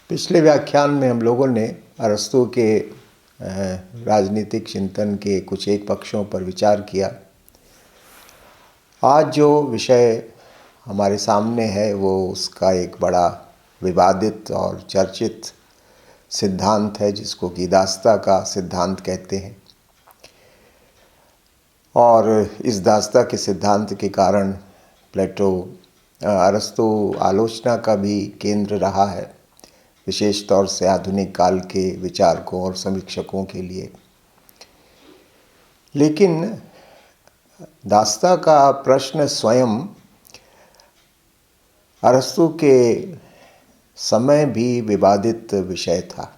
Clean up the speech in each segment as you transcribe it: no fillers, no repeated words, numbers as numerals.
पिछले व्याख्यान में हम लोगों ने अरस्तू के राजनीतिक चिंतन के कुछ एक पक्षों पर विचार किया। आज जो विषय हमारे सामने है वो उसका एक बड़ा विवादित और चर्चित सिद्धांत है जिसको कि दास्ता का सिद्धांत कहते हैं। और इस दास्ता के सिद्धांत के कारण अरस्तू आलोचना का भी केंद्र रहा है, विशेष तौर से आधुनिक काल के विचारकों और समीक्षकों के लिए। लेकिन दास्ता का प्रश्न स्वयं अरस्तू के समय भी विवादित विषय था,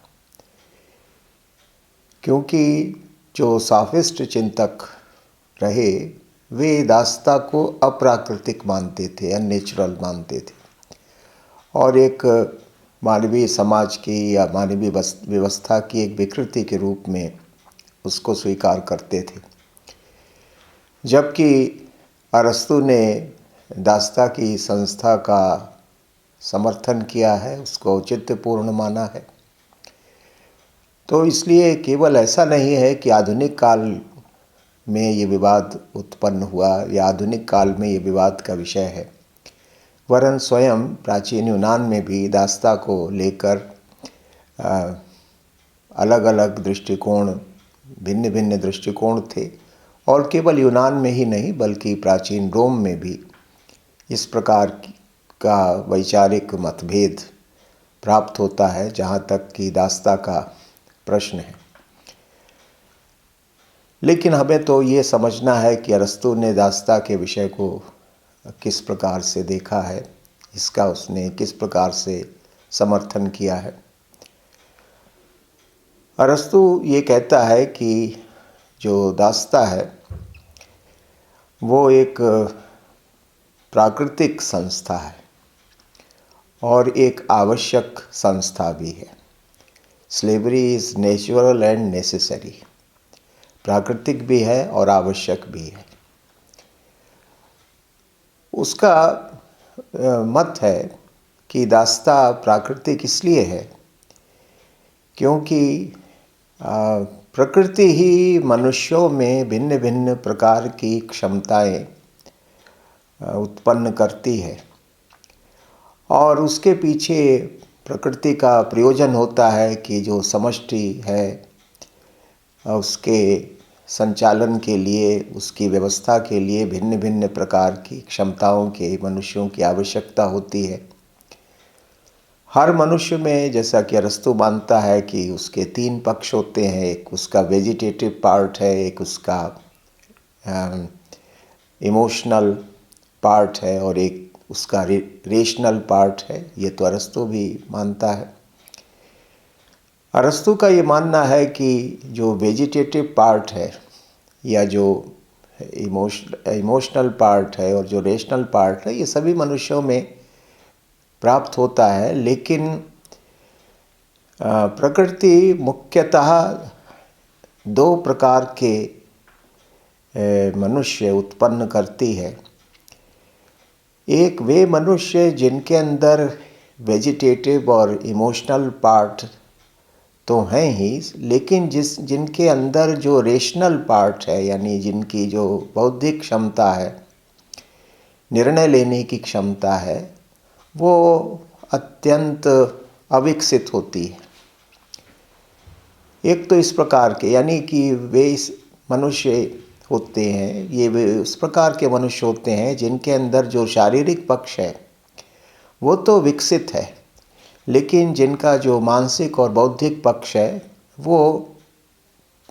क्योंकि जो साफिस्ट चिंतक रहे वे दास्ता को अप्राकृतिक मानते थे, अननेचुरल मानते थे और एक मानवीय समाज की या मानवीय व्यवस्था की एक विकृति के रूप में उसको स्वीकार करते थे। जबकि अरस्तू ने दास्ता की संस्था का समर्थन किया है, उसको औचित्यपूर्ण माना है। तो इसलिए केवल ऐसा नहीं है कि आधुनिक काल में ये विवाद उत्पन्न हुआ या आधुनिक काल में ये विवाद का विषय है, वरन स्वयं प्राचीन यूनान में भी दास्ता को लेकर अलग अलग दृष्टिकोण, भिन्न भिन्न दृष्टिकोण थे। और केवल यूनान में ही नहीं बल्कि प्राचीन रोम में भी इस प्रकार का वैचारिक मतभेद प्राप्त होता है, जहाँ तक कि दास्ता का प्रश्न है। लेकिन हमें तो ये समझना है कि अरस्तू ने दास्ता के विषय को किस प्रकार से देखा है, इसका उसने किस प्रकार से समर्थन किया है। अरस्तू ये कहता है कि जो दास्ता है वो एक प्राकृतिक संस्था है और एक आवश्यक संस्था भी है। Slavery is natural and necessary, प्राकृतिक भी है और आवश्यक भी है। उसका मत है कि दास्ता प्राकृतिक इसलिए है क्योंकि प्रकृति ही मनुष्यों में भिन्न भिन्न प्रकार की क्षमताएं उत्पन्न करती है और उसके पीछे प्रकृति का प्रयोजन होता है कि जो समष्टि है उसके संचालन के लिए, उसकी व्यवस्था के लिए भिन्न भिन्न प्रकार की क्षमताओं के मनुष्यों की आवश्यकता होती है। हर मनुष्य में, जैसा कि अरस्तू मानता है कि उसके तीन पक्ष होते हैं, एक उसका वेजिटेटिव पार्ट है, एक उसका इमोशनल पार्ट है और एक उसका रेशनल पार्ट है। ये तो अरस्तू भी मानता है। अरस्तू का ये मानना है कि जो वेजिटेटिव पार्ट है या जो इमोशनल पार्ट है और जो रेशनल पार्ट है, ये सभी मनुष्यों में प्राप्त होता है। लेकिन प्रकृति मुख्यतः दो प्रकार के मनुष्य उत्पन्न करती है। एक वे मनुष्य जिनके अंदर वेजिटेटिव और इमोशनल पार्ट तो हैं ही, लेकिन जिनके अंदर जो रेशनल पार्ट है, यानी जिनकी जो बौद्धिक क्षमता है, निर्णय लेने की क्षमता है, वो अत्यंत अविकसित होती है। एक तो इस प्रकार के, यानी कि वे इस मनुष्य होते हैं, ये वे उस प्रकार के मनुष्य होते हैं जिनके अंदर जो शारीरिक पक्ष है वो तो विकसित है, लेकिन जिनका जो मानसिक और बौद्धिक पक्ष है वो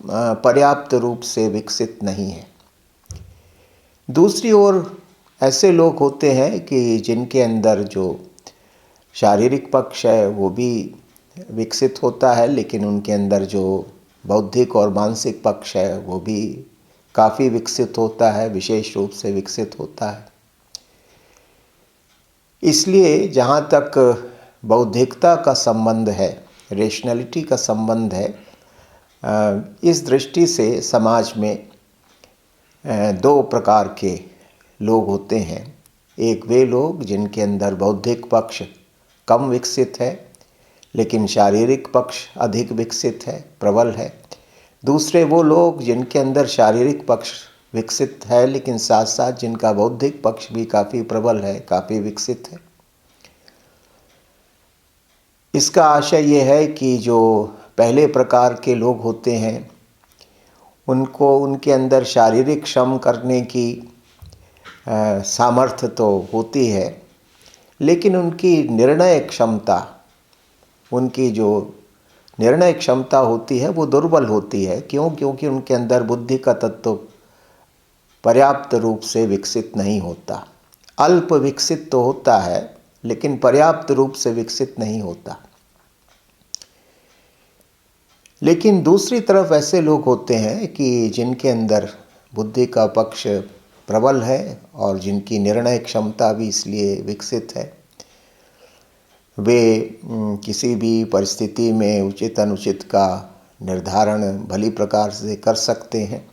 पर्याप्त रूप से विकसित नहीं है। दूसरी ओर ऐसे लोग होते हैं कि जिनके अंदर जो शारीरिक पक्ष है वो भी विकसित होता है, लेकिन उनके अंदर जो बौद्धिक और मानसिक पक्ष है वो भी काफ़ी विकसित होता है, विशेष रूप से विकसित होता है। इसलिए जहाँ तक बौद्धिकता का संबंध है, रेशनैलिटी का संबंध है, इस दृष्टि से समाज में दो प्रकार के लोग होते हैं। एक वे लोग जिनके अंदर बौद्धिक पक्ष कम विकसित है, लेकिन शारीरिक पक्ष अधिक विकसित है, प्रबल है। दूसरे वो लोग जिनके अंदर शारीरिक पक्ष विकसित है लेकिन साथ साथ जिनका बौद्धिक पक्ष भी काफ़ी प्रबल है, काफ़ी विकसित है। इसका आशय ये है कि जो पहले प्रकार के लोग होते हैं उनको उनके अंदर शारीरिक श्रम करने की सामर्थ्य तो होती है, लेकिन उनकी निर्णय क्षमता, उनकी जो निर्णय क्षमता होती है वो दुर्बल होती है। क्यों? क्योंकि उनके अंदर बुद्धि का तत्व पर्याप्त रूप से विकसित नहीं होता। अल्प विकसित तो होता है लेकिन पर्याप्त रूप से विकसित नहीं होता। लेकिन दूसरी तरफ ऐसे लोग होते हैं कि जिनके अंदर बुद्धि का पक्ष प्रबल है और जिनकी निर्णय क्षमता भी इसलिए विकसित है। वे किसी भी परिस्थिति में उचित अनुचित का निर्धारण भली प्रकार से कर सकते हैं।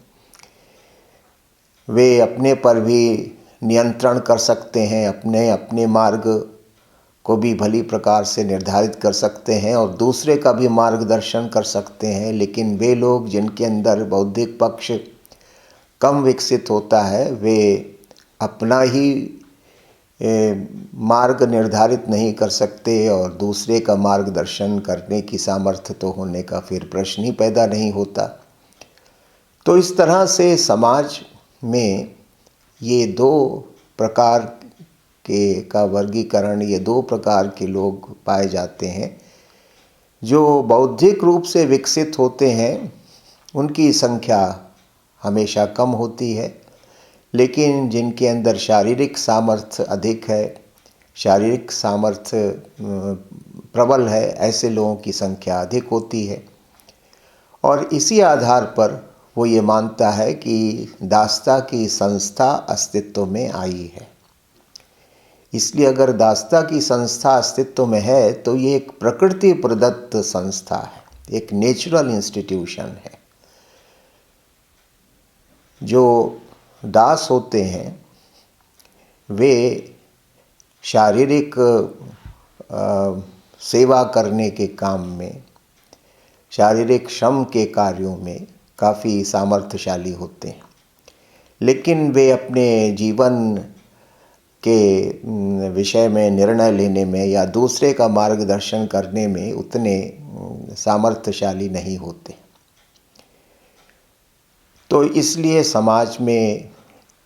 वे अपने पर भी नियंत्रण कर सकते हैं, अपने मार्ग को भी भली प्रकार से निर्धारित कर सकते हैं और दूसरे का भी मार्गदर्शन कर सकते हैं। लेकिन वे लोग जिनके अंदर बौद्धिक पक्ष कम विकसित होता है, वे अपना ही मार्ग निर्धारित नहीं कर सकते और दूसरे का मार्गदर्शन करने की सामर्थ्य तो होने का फिर प्रश्न ही पैदा नहीं होता। तो इस तरह से समाज में ये दो प्रकार का वर्गीकरण, ये दो प्रकार के लोग पाए जाते हैं। जो बौद्धिक रूप से विकसित होते हैं उनकी संख्या हमेशा कम होती है, लेकिन जिनके अंदर शारीरिक सामर्थ्य अधिक है, शारीरिक सामर्थ्य प्रबल है, ऐसे लोगों की संख्या अधिक होती है। और इसी आधार पर वो ये मानता है कि दास्ता की संस्था अस्तित्व में आई है। इसलिए अगर दास्ता की संस्था अस्तित्व में है तो ये एक प्रकृति प्रदत्त संस्था है, एक नेचुरल इंस्टीट्यूशन है। जो दास होते हैं वे शारीरिक सेवा करने के काम में, शारीरिक श्रम के कार्यों में काफ़ी सामर्थ्यशाली होते हैं, लेकिन वे अपने जीवन के विषय में निर्णय लेने में या दूसरे का मार्गदर्शन करने में उतने सामर्थ्यशाली नहीं होते। तो इसलिए समाज में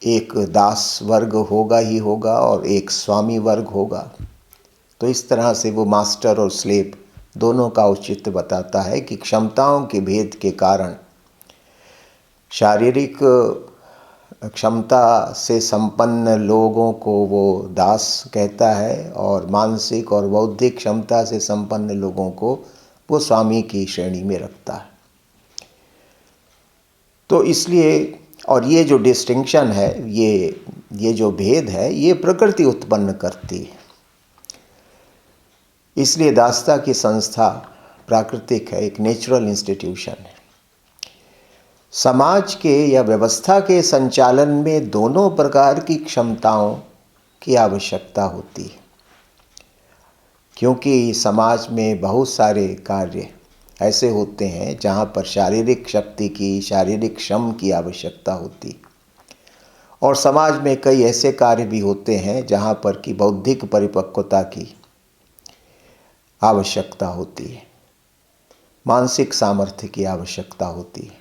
एक दास वर्ग होगा ही होगा और एक स्वामी वर्ग होगा। तो इस तरह से वो मास्टर और स्लेव दोनों का औचित्य बताता है कि क्षमताओं के भेद के कारण शारीरिक क्षमता से संपन्न लोगों को वो दास कहता है और मानसिक और बौद्धिक क्षमता से संपन्न लोगों को वो स्वामी की श्रेणी में रखता है। तो इसलिए, और ये जो डिस्टिंक्शन है, ये जो भेद है, ये प्रकृति उत्पन्न करती है। इसलिए दास्ता की संस्था प्राकृतिक है, एक नेचुरल इंस्टीट्यूशन है। समाज के या व्यवस्था के संचालन में दोनों प्रकार की क्षमताओं की आवश्यकता होती है, क्योंकि समाज में बहुत सारे कार्य ऐसे होते हैं जहाँ पर शारीरिक शक्ति की, शारीरिक श्रम की आवश्यकता होती, और समाज में कई ऐसे कार्य भी होते हैं जहाँ पर कि बौद्धिक परिपक्वता की आवश्यकता होती है, मानसिक सामर्थ्य की आवश्यकता होती है।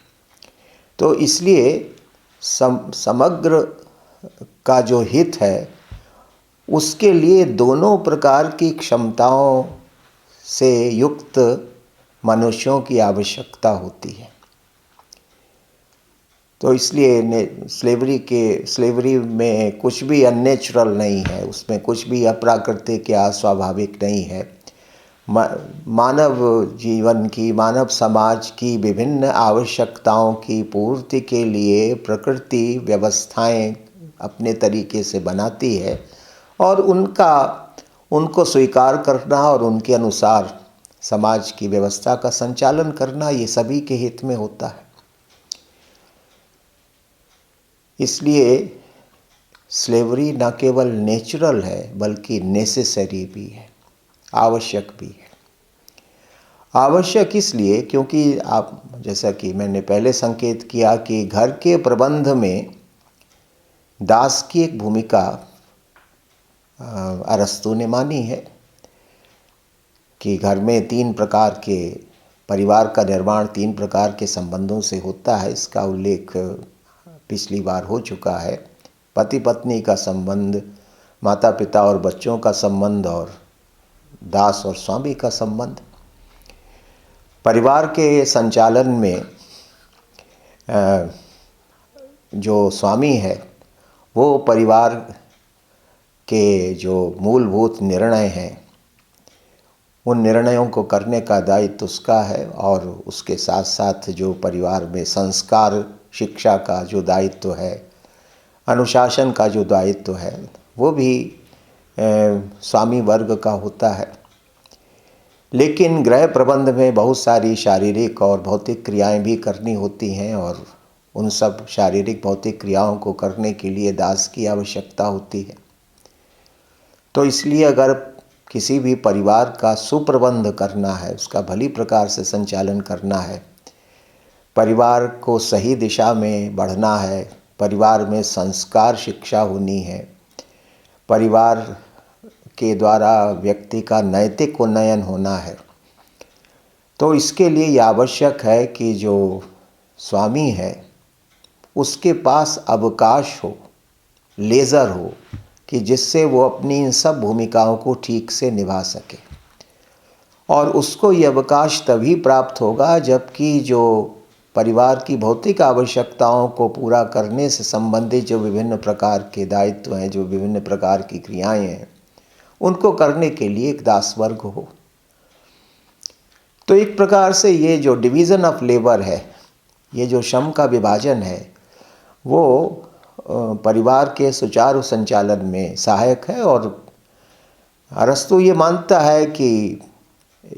तो इसलिए समग्र का जो हित है उसके लिए दोनों प्रकार की क्षमताओं से युक्त मनुष्यों की आवश्यकता होती है। तो इसलिए स्लेवरी में कुछ भी अननेचुरल नहीं है, उसमें कुछ भी अप्राकृतिक या अस्वाभाविक नहीं है। मानव जीवन की, मानव समाज की विभिन्न आवश्यकताओं की पूर्ति के लिए प्रकृति व्यवस्थाएं अपने तरीके से बनाती है और उनको स्वीकार करना और उनके अनुसार समाज की व्यवस्था का संचालन करना ये सभी के हित में होता है। इसलिए स्लेवरी न केवल नेचुरल है बल्कि नेसेसरी भी है, आवश्यक भी है। आवश्यक इसलिए क्योंकि आप, जैसा कि मैंने पहले संकेत किया, कि घर के प्रबंध में दास की एक भूमिका अरस्तू ने मानी है कि घर में 3 प्रकार के परिवार का निर्माण 3 प्रकार के संबंधों से होता है। इसका उल्लेख पिछली बार हो चुका है। पति पत्नी का संबंध, माता पिता और बच्चों का संबंध, और दास और स्वामी का संबंध। परिवार के संचालन में जो स्वामी है वो परिवार के जो मूलभूत निर्णय हैं उन निर्णयों को करने का दायित्व उसका है, और उसके साथ साथ जो परिवार में संस्कार शिक्षा का जो दायित्व है, अनुशासन का जो दायित्व है, वो भी स्वामी वर्ग का होता है। लेकिन गृह प्रबंध में बहुत सारी शारीरिक और भौतिक क्रियाएं भी करनी होती हैं, और उन सब शारीरिक भौतिक क्रियाओं को करने के लिए दास की आवश्यकता होती है। तो इसलिए अगर किसी भी परिवार का सुप्रबंध करना है, उसका भली प्रकार से संचालन करना है, परिवार को सही दिशा में बढ़ना है, परिवार में संस्कार शिक्षा होनी है, परिवार के द्वारा व्यक्ति का नैतिक उन्नयन होना है, तो इसके लिए यह आवश्यक है कि जो स्वामी है उसके पास अवकाश हो, लेज़र हो, कि जिससे वो अपनी इन सब भूमिकाओं को ठीक से निभा सके। और उसको ये अवकाश तभी प्राप्त होगा जबकि जो परिवार की भौतिक आवश्यकताओं को पूरा करने से संबंधित जो विभिन्न प्रकार के दायित्व हैं, जो विभिन्न प्रकार की क्रियाएं हैं, उनको करने के लिए एक दास वर्ग हो। तो एक प्रकार से ये जो डिवीज़न ऑफ लेबर है, ये जो श्रम का विभाजन है, वो परिवार के सुचारू संचालन में सहायक है। और अरस्तु ये मानता है कि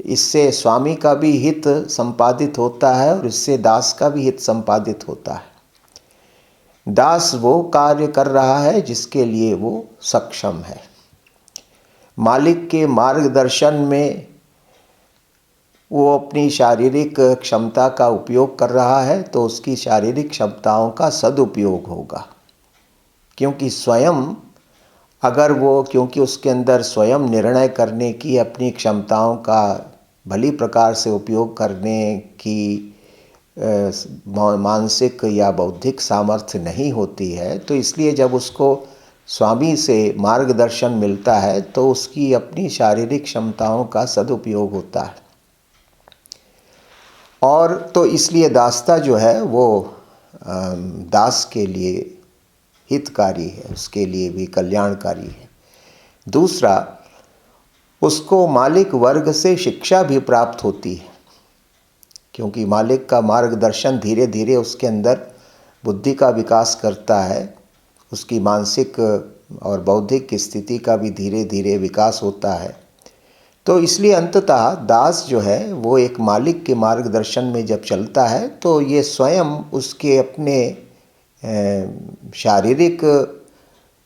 इससे स्वामी का भी हित संपादित होता है और इससे दास का भी हित संपादित होता है। दास वो कार्य कर रहा है जिसके लिए वो सक्षम है। मालिक के मार्गदर्शन में वो अपनी शारीरिक क्षमता का उपयोग कर रहा है तो उसकी शारीरिक क्षमताओं का सदुपयोग होगा, क्योंकि उसके अंदर स्वयं निर्णय करने की, अपनी क्षमताओं का भली प्रकार से उपयोग करने की मानसिक या बौद्धिक सामर्थ्य नहीं होती है, तो इसलिए जब उसको स्वामी से मार्गदर्शन मिलता है तो उसकी अपनी शारीरिक क्षमताओं का सदुपयोग होता है। और तो इसलिए दासता जो है वो दास के लिए हितकारी है, उसके लिए भी कल्याणकारी है। दूसरा, उसको मालिक वर्ग से शिक्षा भी प्राप्त होती है, क्योंकि मालिक का मार्गदर्शन धीरे धीरे उसके अंदर बुद्धि का विकास करता है, उसकी मानसिक और बौद्धिक स्थिति का भी धीरे धीरे विकास होता है। तो इसलिए अंततः दास जो है वो एक मालिक के मार्गदर्शन में जब चलता है तो ये स्वयं उसके अपने शारीरिक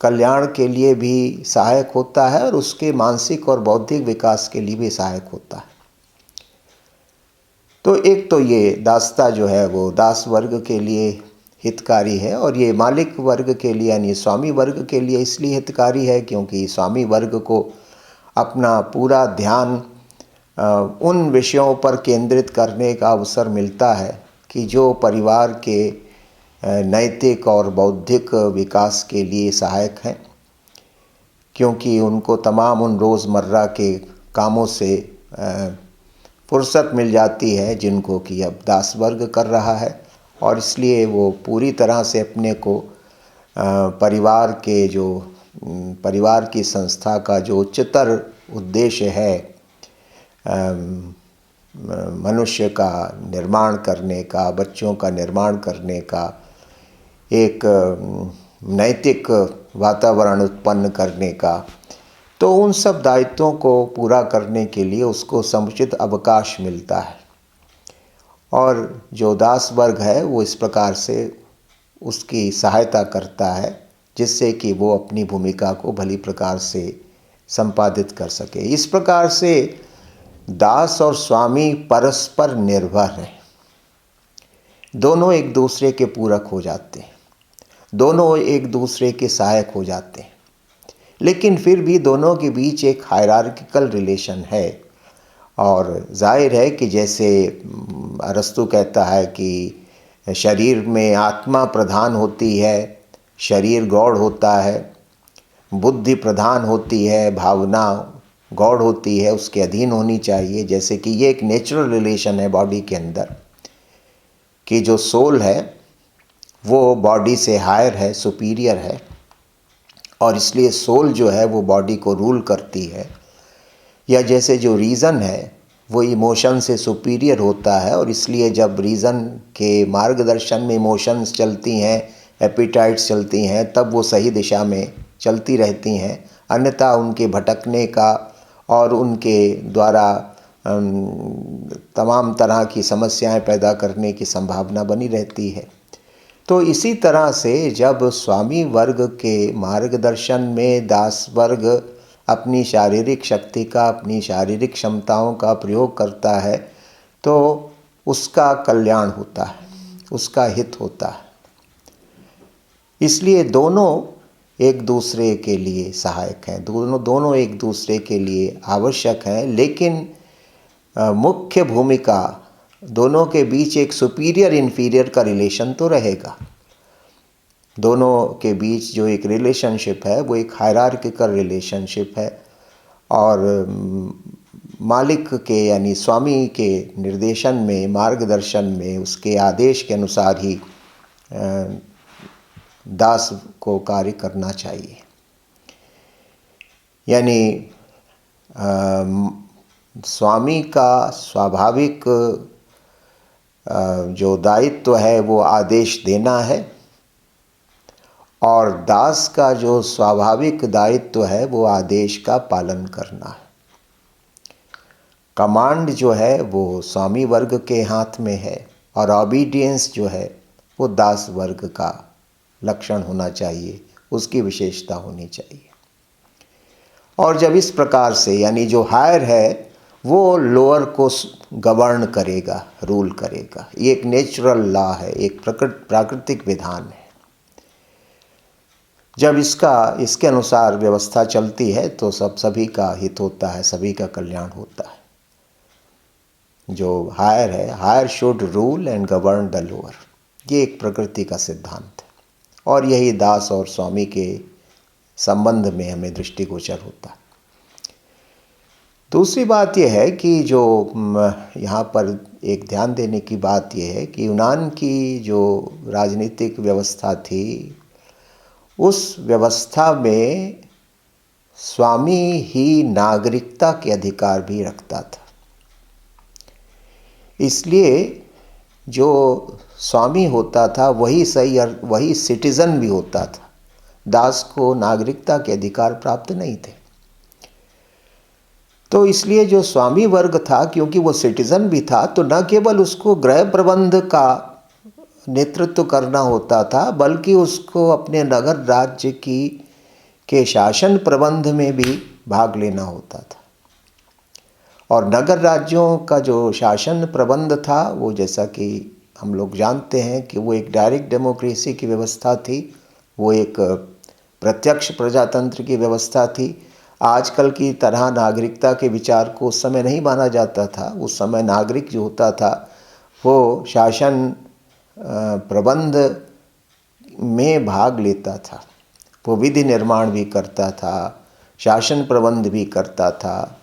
कल्याण के लिए भी सहायक होता है और उसके मानसिक और बौद्धिक विकास के लिए भी सहायक होता है। तो एक तो ये दासता जो है वो दास वर्ग के लिए हितकारी है, और ये मालिक वर्ग के लिए यानी स्वामी वर्ग के लिए इसलिए हितकारी है क्योंकि स्वामी वर्ग को अपना पूरा ध्यान उन विषयों पर केंद्रित करने का अवसर मिलता है कि जो परिवार के नैतिक और बौद्धिक विकास के लिए सहायक हैं, क्योंकि उनको तमाम उन रोज़मर्रा के कामों से फुर्सत मिल जाती है जिनको कि अब दास वर्ग कर रहा है, और इसलिए वो पूरी तरह से अपने को परिवार की संस्था का जो उच्चतर उद्देश्य है मनुष्य का निर्माण करने का, बच्चों का निर्माण करने का, एक नैतिक वातावरण उत्पन्न करने का, तो उन सब दायित्वों को पूरा करने के लिए उसको समुचित अवकाश मिलता है। और जो दास वर्ग है वो इस प्रकार से उसकी सहायता करता है जिससे कि वो अपनी भूमिका को भली प्रकार से संपादित कर सके। इस प्रकार से दास और स्वामी परस्पर निर्भर हैं। दोनों एक दूसरे के पूरक हो जाते हैं, दोनों एक दूसरे के सहायक हो जाते हैं, लेकिन फिर भी दोनों के बीच एक हायरार्किकल रिलेशन है। और जाहिर है कि जैसे अरस्तु कहता है कि शरीर में आत्मा प्रधान होती है, शरीर गौड़ होता है, बुद्धि प्रधान होती है, भावना गौड़ होती है, उसके अधीन होनी चाहिए। जैसे कि ये एक नेचुरल रिलेशन है बॉडी के अंदर कि जो सोल है वो बॉडी से हायर है, सुपीरियर है, और इसलिए सोल जो है वो बॉडी को रूल करती है। या जैसे जो रीज़न है वो इमोशन से सुपीरियर होता है, और इसलिए जब रीज़न के मार्गदर्शन में इमोशंस चलती हैं, एपिटाइट्स चलती हैं, तब वो सही दिशा में चलती रहती हैं। अन्यथा उनके भटकने का और उनके द्वारा तमाम तरह की समस्याएं पैदा करने की संभावना बनी रहती है। तो इसी तरह से जब स्वामी वर्ग के मार्गदर्शन में दास वर्ग अपनी शारीरिक शक्ति का, अपनी शारीरिक क्षमताओं का प्रयोग करता है तो उसका कल्याण होता है, उसका हित होता है। इसलिए दोनों एक दूसरे के लिए सहायक हैं, दोनों एक दूसरे के लिए आवश्यक हैं, लेकिन मुख्य भूमिका दोनों के बीच एक सुपीरियर इन्फीरियर का रिलेशन तो रहेगा। दोनों के बीच जो एक रिलेशनशिप है वो एक हायरार्किकल रिलेशनशिप है, और मालिक के यानी स्वामी के निर्देशन में, मार्गदर्शन में, उसके आदेश के अनुसार ही दास को कार्य करना चाहिए। यानी स्वामी का स्वाभाविक जो दायित्व है वो आदेश देना है, और दास का जो स्वाभाविक दायित्व है वो आदेश का पालन करना है। कमांड जो है वो स्वामी वर्ग के हाथ में है, और ओबीडियंस जो है वो दास वर्ग का लक्षण होना चाहिए, उसकी विशेषता होनी चाहिए। और जब इस प्रकार से यानी जो हायर है वो लोअर को गवर्न करेगा, रूल करेगा, ये एक नेचुरल लॉ है, एक प्राकृतिक विधान है। जब इसके अनुसार व्यवस्था चलती है तो सभी का हित होता है, सभी का कल्याण होता है। जो हायर है, higher should rule and govern the lower, ये एक प्रकृति का सिद्धांत है, और यही दास और स्वामी के संबंध में हमें दृष्टिगोचर होता है। दूसरी बात यह है कि जो यहाँ पर एक ध्यान देने की बात यह है कि यूनान की जो राजनीतिक व्यवस्था थी, उस व्यवस्था में स्वामी ही नागरिकता के अधिकार भी रखता था। इसलिए जो स्वामी होता था वही सिटीज़न भी होता था। दास को नागरिकता के अधिकार प्राप्त नहीं थे। तो इसलिए जो स्वामी वर्ग था, क्योंकि वो सिटीज़न भी था, तो न केवल उसको गृह प्रबंध का नेतृत्व करना होता था, बल्कि उसको अपने नगर राज्य के शासन प्रबंध में भी भाग लेना होता था। और नगर राज्यों का जो शासन प्रबंध था वो, जैसा कि हम लोग जानते हैं कि वो एक डायरेक्ट डेमोक्रेसी की व्यवस्था थी, वो एक प्रत्यक्ष प्रजातंत्र की व्यवस्था थी। आजकल की तरह नागरिकता के विचार को उस समय नहीं माना जाता था। उस समय नागरिक जो होता था वो शासन प्रबंध में भाग लेता था, वो विधि निर्माण भी करता था, शासन प्रबंध भी करता था,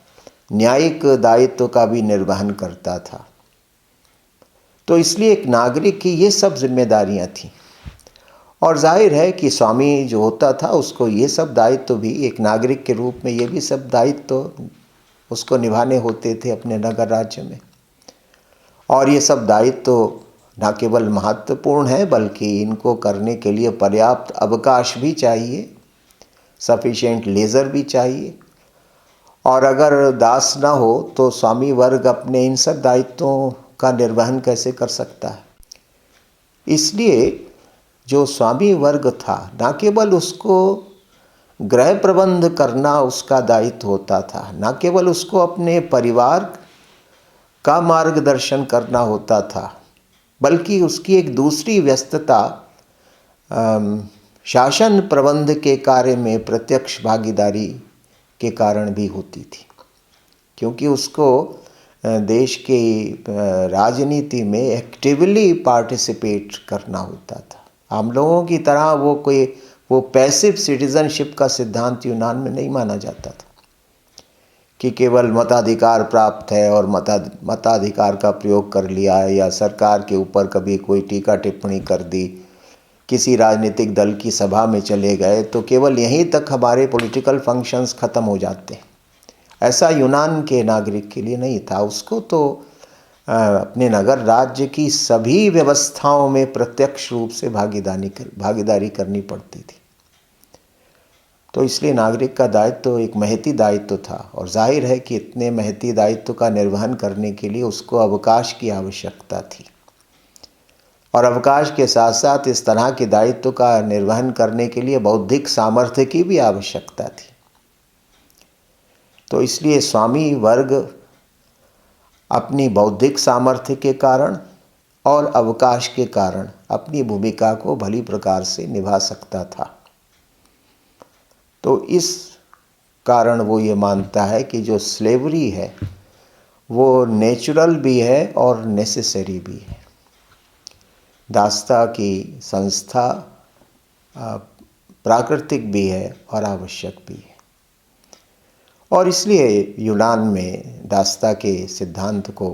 न्यायिक दायित्व का भी निर्वहन करता था। तो इसलिए एक नागरिक की ये सब जिम्मेदारियां थीं, और जाहिर है कि स्वामी जो होता था उसको ये सब दायित्व भी एक नागरिक के रूप में, ये भी सब दायित्व उसको निभाने होते थे अपने नगर राज्य में। और ये सब दायित्व न केवल महत्वपूर्ण है, बल्कि इनको करने के लिए पर्याप्त अवकाश भी चाहिए, सफिशिएंट लेजर भी चाहिए। और अगर दास ना हो तो स्वामी वर्ग अपने इन सब दायित्वों का निर्वहन कैसे कर सकता है। इसलिए जो स्वामी वर्ग था, न केवल उसको गृह प्रबंध करना उसका दायित्व होता था, न केवल उसको अपने परिवार का मार्गदर्शन करना होता था, बल्कि उसकी एक दूसरी व्यस्तता शासन प्रबंध के कार्य में प्रत्यक्ष भागीदारी के कारण भी होती थी, क्योंकि उसको देश की राजनीति में एक्टिवली पार्टिसिपेट करना होता था। हम लोगों की तरह वो पैसिव सिटीजनशिप का सिद्धांत यूनान में नहीं माना जाता था कि केवल मताधिकार प्राप्त है और मताधिकार का प्रयोग कर लिया है, या सरकार के ऊपर कभी कोई टीका टिप्पणी कर दी, किसी राजनीतिक दल की सभा में चले गए तो केवल यहीं तक हमारे पॉलिटिकल फंक्शंस खत्म हो जाते हैं। ऐसा यूनान के नागरिक के लिए नहीं था। उसको तो अपने नगर राज्य की सभी व्यवस्थाओं में प्रत्यक्ष रूप से भागीदारी करनी पड़ती थी। तो इसलिए नागरिक का दायित्व एक महती दायित्व था, और जाहिर है कि इतने महती दायित्व का निर्वहन करने के लिए उसको अवकाश की आवश्यकता थी, और अवकाश के साथ साथ इस तरह के दायित्व का निर्वहन करने के लिए बौद्धिक सामर्थ्य की भी आवश्यकता थी। तो इसलिए स्वामी वर्ग अपनी बौद्धिक सामर्थ्य के कारण और अवकाश के कारण अपनी भूमिका को भली प्रकार से निभा सकता था। तो इस कारण वो ये मानता है कि जो स्लेवरी है वो नेचुरल भी है और नेसेसरी भी है। दासता की संस्था प्राकृतिक भी है और आवश्यक भी है, और इसलिए यूनान में दासता के सिद्धांत को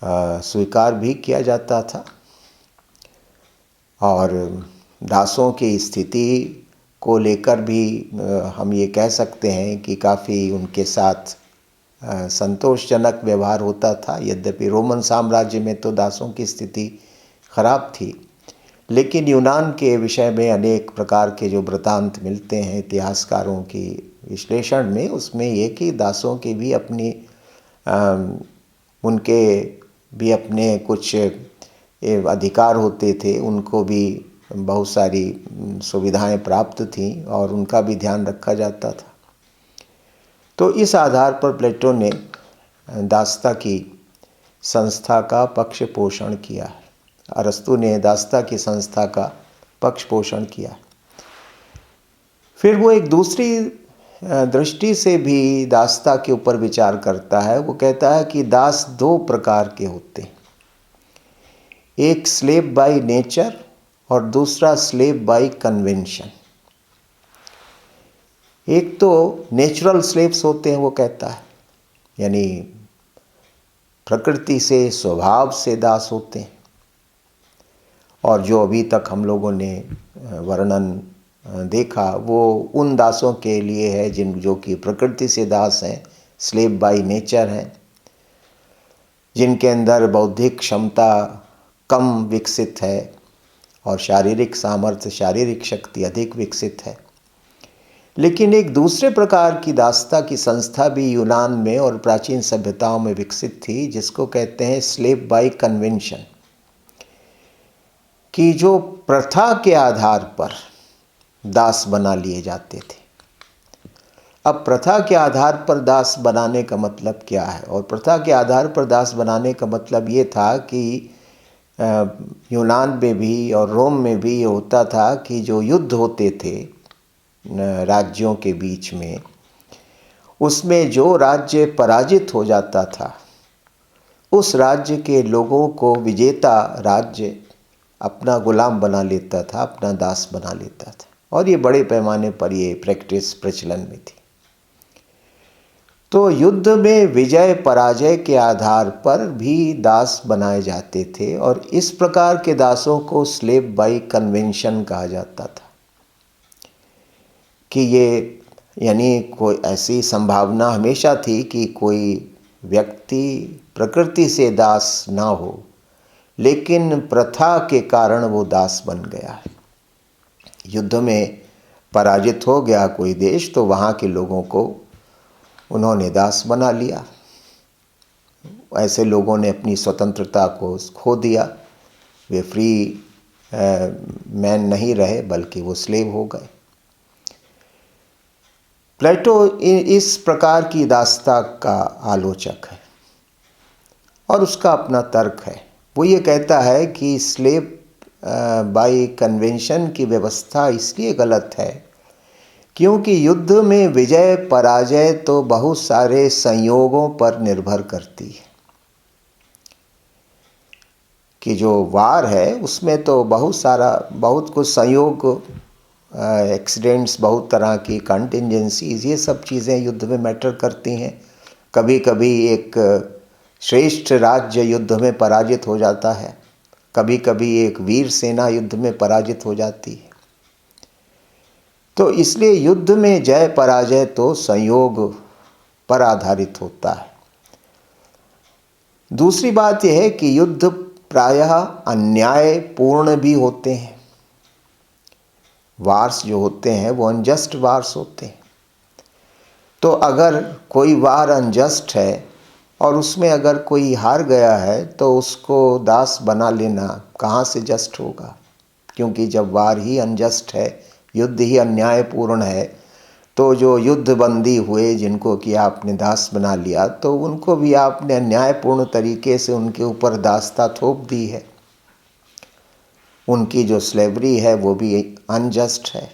स्वीकार भी किया जाता था, और दासों की स्थिति को लेकर भी हम ये कह सकते हैं कि काफ़ी उनके साथ संतोषजनक व्यवहार होता था। यद्यपि रोमन साम्राज्य में तो दासों की स्थिति खराब थी, लेकिन यूनान के विषय में अनेक प्रकार के जो वृतांत मिलते हैं इतिहासकारों की विश्लेषण में, उसमें ये कि दासों की भी उनके भी अपने कुछ अधिकार होते थे, उनको भी बहुत सारी सुविधाएं प्राप्त थीं और उनका भी ध्यान रखा जाता था। तो इस आधार पर प्लेटो ने दासता की संस्था का पक्ष पोषण किया है। अरस्तु ने दासता की संस्था का पक्ष पोषण किया। फिर वो एक दूसरी दृष्टि से भी दासता के ऊपर विचार करता है। वो कहता है कि दास दो प्रकार के होते हैं, एक स्लेव बाय नेचर और दूसरा स्लेव बाय कन्वेंशन। एक तो नेचुरल स्लेव्स होते हैं, वो कहता है, यानी प्रकृति से स्वभाव से दास होते हैं, और जो अभी तक हम लोगों ने वर्णन देखा वो उन दासों के लिए है जो कि प्रकृति से दास हैं, स्लेव बाय नेचर हैं, जिनके अंदर बौद्धिक क्षमता कम विकसित है और शारीरिक सामर्थ्य, शारीरिक शक्ति अधिक विकसित है। लेकिन एक दूसरे प्रकार की दासता की संस्था भी यूनान में और प्राचीन सभ्यताओं में विकसित थी, जिसको कहते हैं स्लेव बाय कन्वेंशन, कि जो प्रथा के आधार पर दास बना लिए जाते थे। अब प्रथा के आधार पर दास बनाने का मतलब क्या है? और प्रथा के आधार पर दास बनाने का मतलब ये था कि यूनान में भी और रोम में भी ये होता था कि जो युद्ध होते थे राज्यों के बीच में, उसमें जो राज्य पराजित हो जाता था उस राज्य के लोगों को विजेता राज्य अपना गुलाम बना लेता था, अपना दास बना लेता था, और ये बड़े पैमाने पर ये प्रैक्टिस प्रचलन में थी। तो युद्ध में विजय पराजय के आधार पर भी दास बनाए जाते थे, और इस प्रकार के दासों को स्लेव बाय कन्वेंशन कहा जाता था। कि ये यानी कोई ऐसी संभावना हमेशा थी कि कोई व्यक्ति प्रकृति से दास ना हो, लेकिन प्रथा के कारण वो दास बन गया है। युद्ध में पराजित हो गया कोई देश, तो वहाँ के लोगों को उन्होंने दास बना लिया। ऐसे लोगों ने अपनी स्वतंत्रता को खो दिया, वे फ्री मैन नहीं रहे, बल्कि वो स्लेव हो गए। प्लेटो इस प्रकार की दासता का आलोचक है, और उसका अपना तर्क है। वो ये कहता है कि स्लेव बाय कन्वेंशन की व्यवस्था इसलिए गलत है क्योंकि युद्ध में विजय पराजय तो बहुत सारे संयोगों पर निर्भर करती है। कि जो वार है उसमें तो बहुत कुछ संयोग, एक्सीडेंट्स, बहुत तरह की कंटिजेंसीज, ये सब चीज़ें युद्ध में मैटर करती हैं। कभी कभी एक श्रेष्ठ राज्य युद्ध में पराजित हो जाता है, कभी कभी एक वीर सेना युद्ध में पराजित हो जाती है। तो इसलिए युद्ध में जय पराजय तो संयोग पर आधारित होता है। दूसरी बात यह है कि युद्ध प्रायः अन्यायपूर्ण भी होते हैं। वार्स जो होते हैं वो अनजस्ट वार्स होते हैं। तो अगर कोई वार अनजस्ट है और उसमें अगर कोई हार गया है तो उसको दास बना लेना कहाँ से जस्ट होगा? क्योंकि जब वार ही अनजस्ट है, युद्ध ही अन्यायपूर्ण है, तो जो युद्ध बंदी हुए जिनको कि आपने दास बना लिया, तो उनको भी आपने अन्यायपूर्ण तरीके से उनके ऊपर दासता थोप दी है। उनकी जो स्लेवरी है वो भी अनजस्ट है।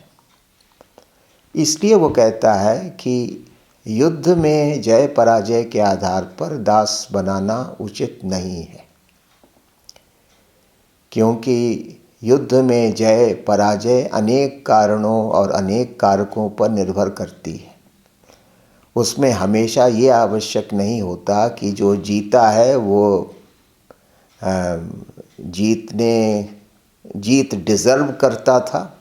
इसलिए वो कहता है कि युद्ध में जय पराजय के आधार पर दास बनाना उचित नहीं है, क्योंकि युद्ध में जय पराजय अनेक कारणों और अनेक कारकों पर निर्भर करती है। उसमें हमेशा ये आवश्यक नहीं होता कि जो जीता है वो जीत डिज़र्व करता था,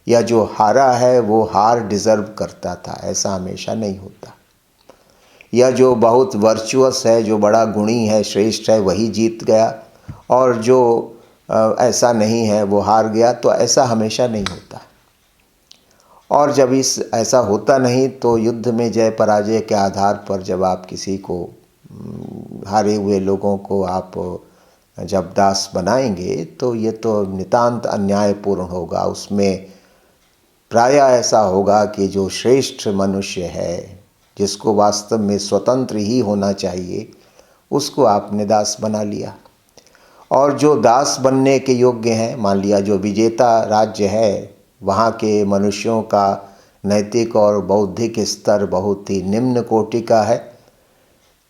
या जो हारा है वो हार डिज़र्व करता था। ऐसा हमेशा नहीं होता। या जो बहुत वर्चुअस है, जो बड़ा गुणी है, श्रेष्ठ है, वही जीत गया, और जो ऐसा नहीं है वो हार गया, तो ऐसा हमेशा नहीं होता। और जब ऐसा होता नहीं तो युद्ध में जय पराजय के आधार पर जब आप किसी को, हारे हुए लोगों को आप जब दास बनाएंगे तो ये तो नितांत अन्यायपूर्ण होगा। उसमें प्रायः ऐसा होगा कि जो श्रेष्ठ मनुष्य है, जिसको वास्तव में स्वतंत्र ही होना चाहिए, उसको आपने दास बना लिया। और जो दास बनने के योग्य हैं, मान लिया जो विजेता राज्य है, वहाँ के मनुष्यों का नैतिक और बौद्धिक स्तर बहुत ही निम्न कोटि का है,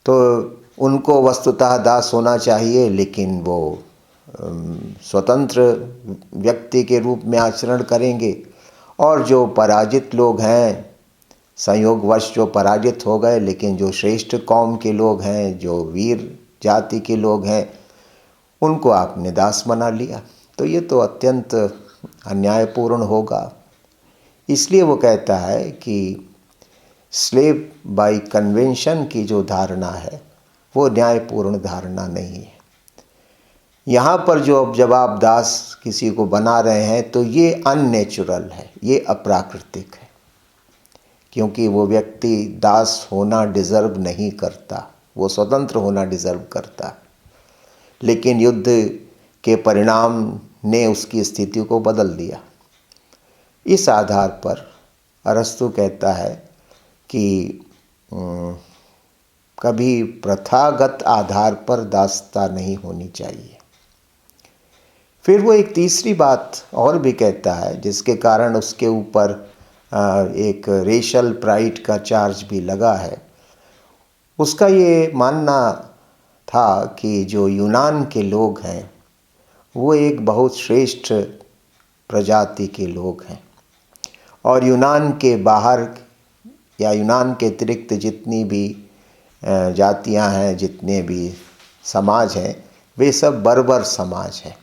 तो उनको वस्तुतः दास होना चाहिए, लेकिन वो स्वतंत्र व्यक्ति के रूप में आचरण करेंगे। और जो पराजित लोग हैं, संयोगवश जो पराजित हो गए, लेकिन जो श्रेष्ठ कौम के लोग हैं, जो वीर जाति के लोग हैं, उनको आपने दास बना लिया, तो ये तो अत्यंत अन्यायपूर्ण होगा। इसलिए वो कहता है कि स्लेव बाय कन्वेंशन की जो धारणा है वो न्यायपूर्ण धारणा नहीं है। यहाँ पर जब आप दास किसी को बना रहे हैं तो ये अननेचुरल है, ये अप्राकृतिक है, क्योंकि वो व्यक्ति दास होना डिज़र्व नहीं करता, वो स्वतंत्र होना डिज़र्व करता। लेकिन युद्ध के परिणाम ने उसकी स्थिति को बदल दिया। इस आधार पर अरस्तु कहता है कि कभी प्रथागत आधार पर दासता नहीं होनी चाहिए। फिर वो एक तीसरी बात और भी कहता है, जिसके कारण उसके ऊपर एक रेशल प्राइड का चार्ज भी लगा है। उसका ये मानना था कि जो यूनान के लोग हैं वो एक बहुत श्रेष्ठ प्रजाति के लोग हैं, और यूनान के बाहर या यूनान के अतिरिक्त जितनी भी जातियां हैं, जितने भी समाज हैं, वे सब बर्बर समाज हैं।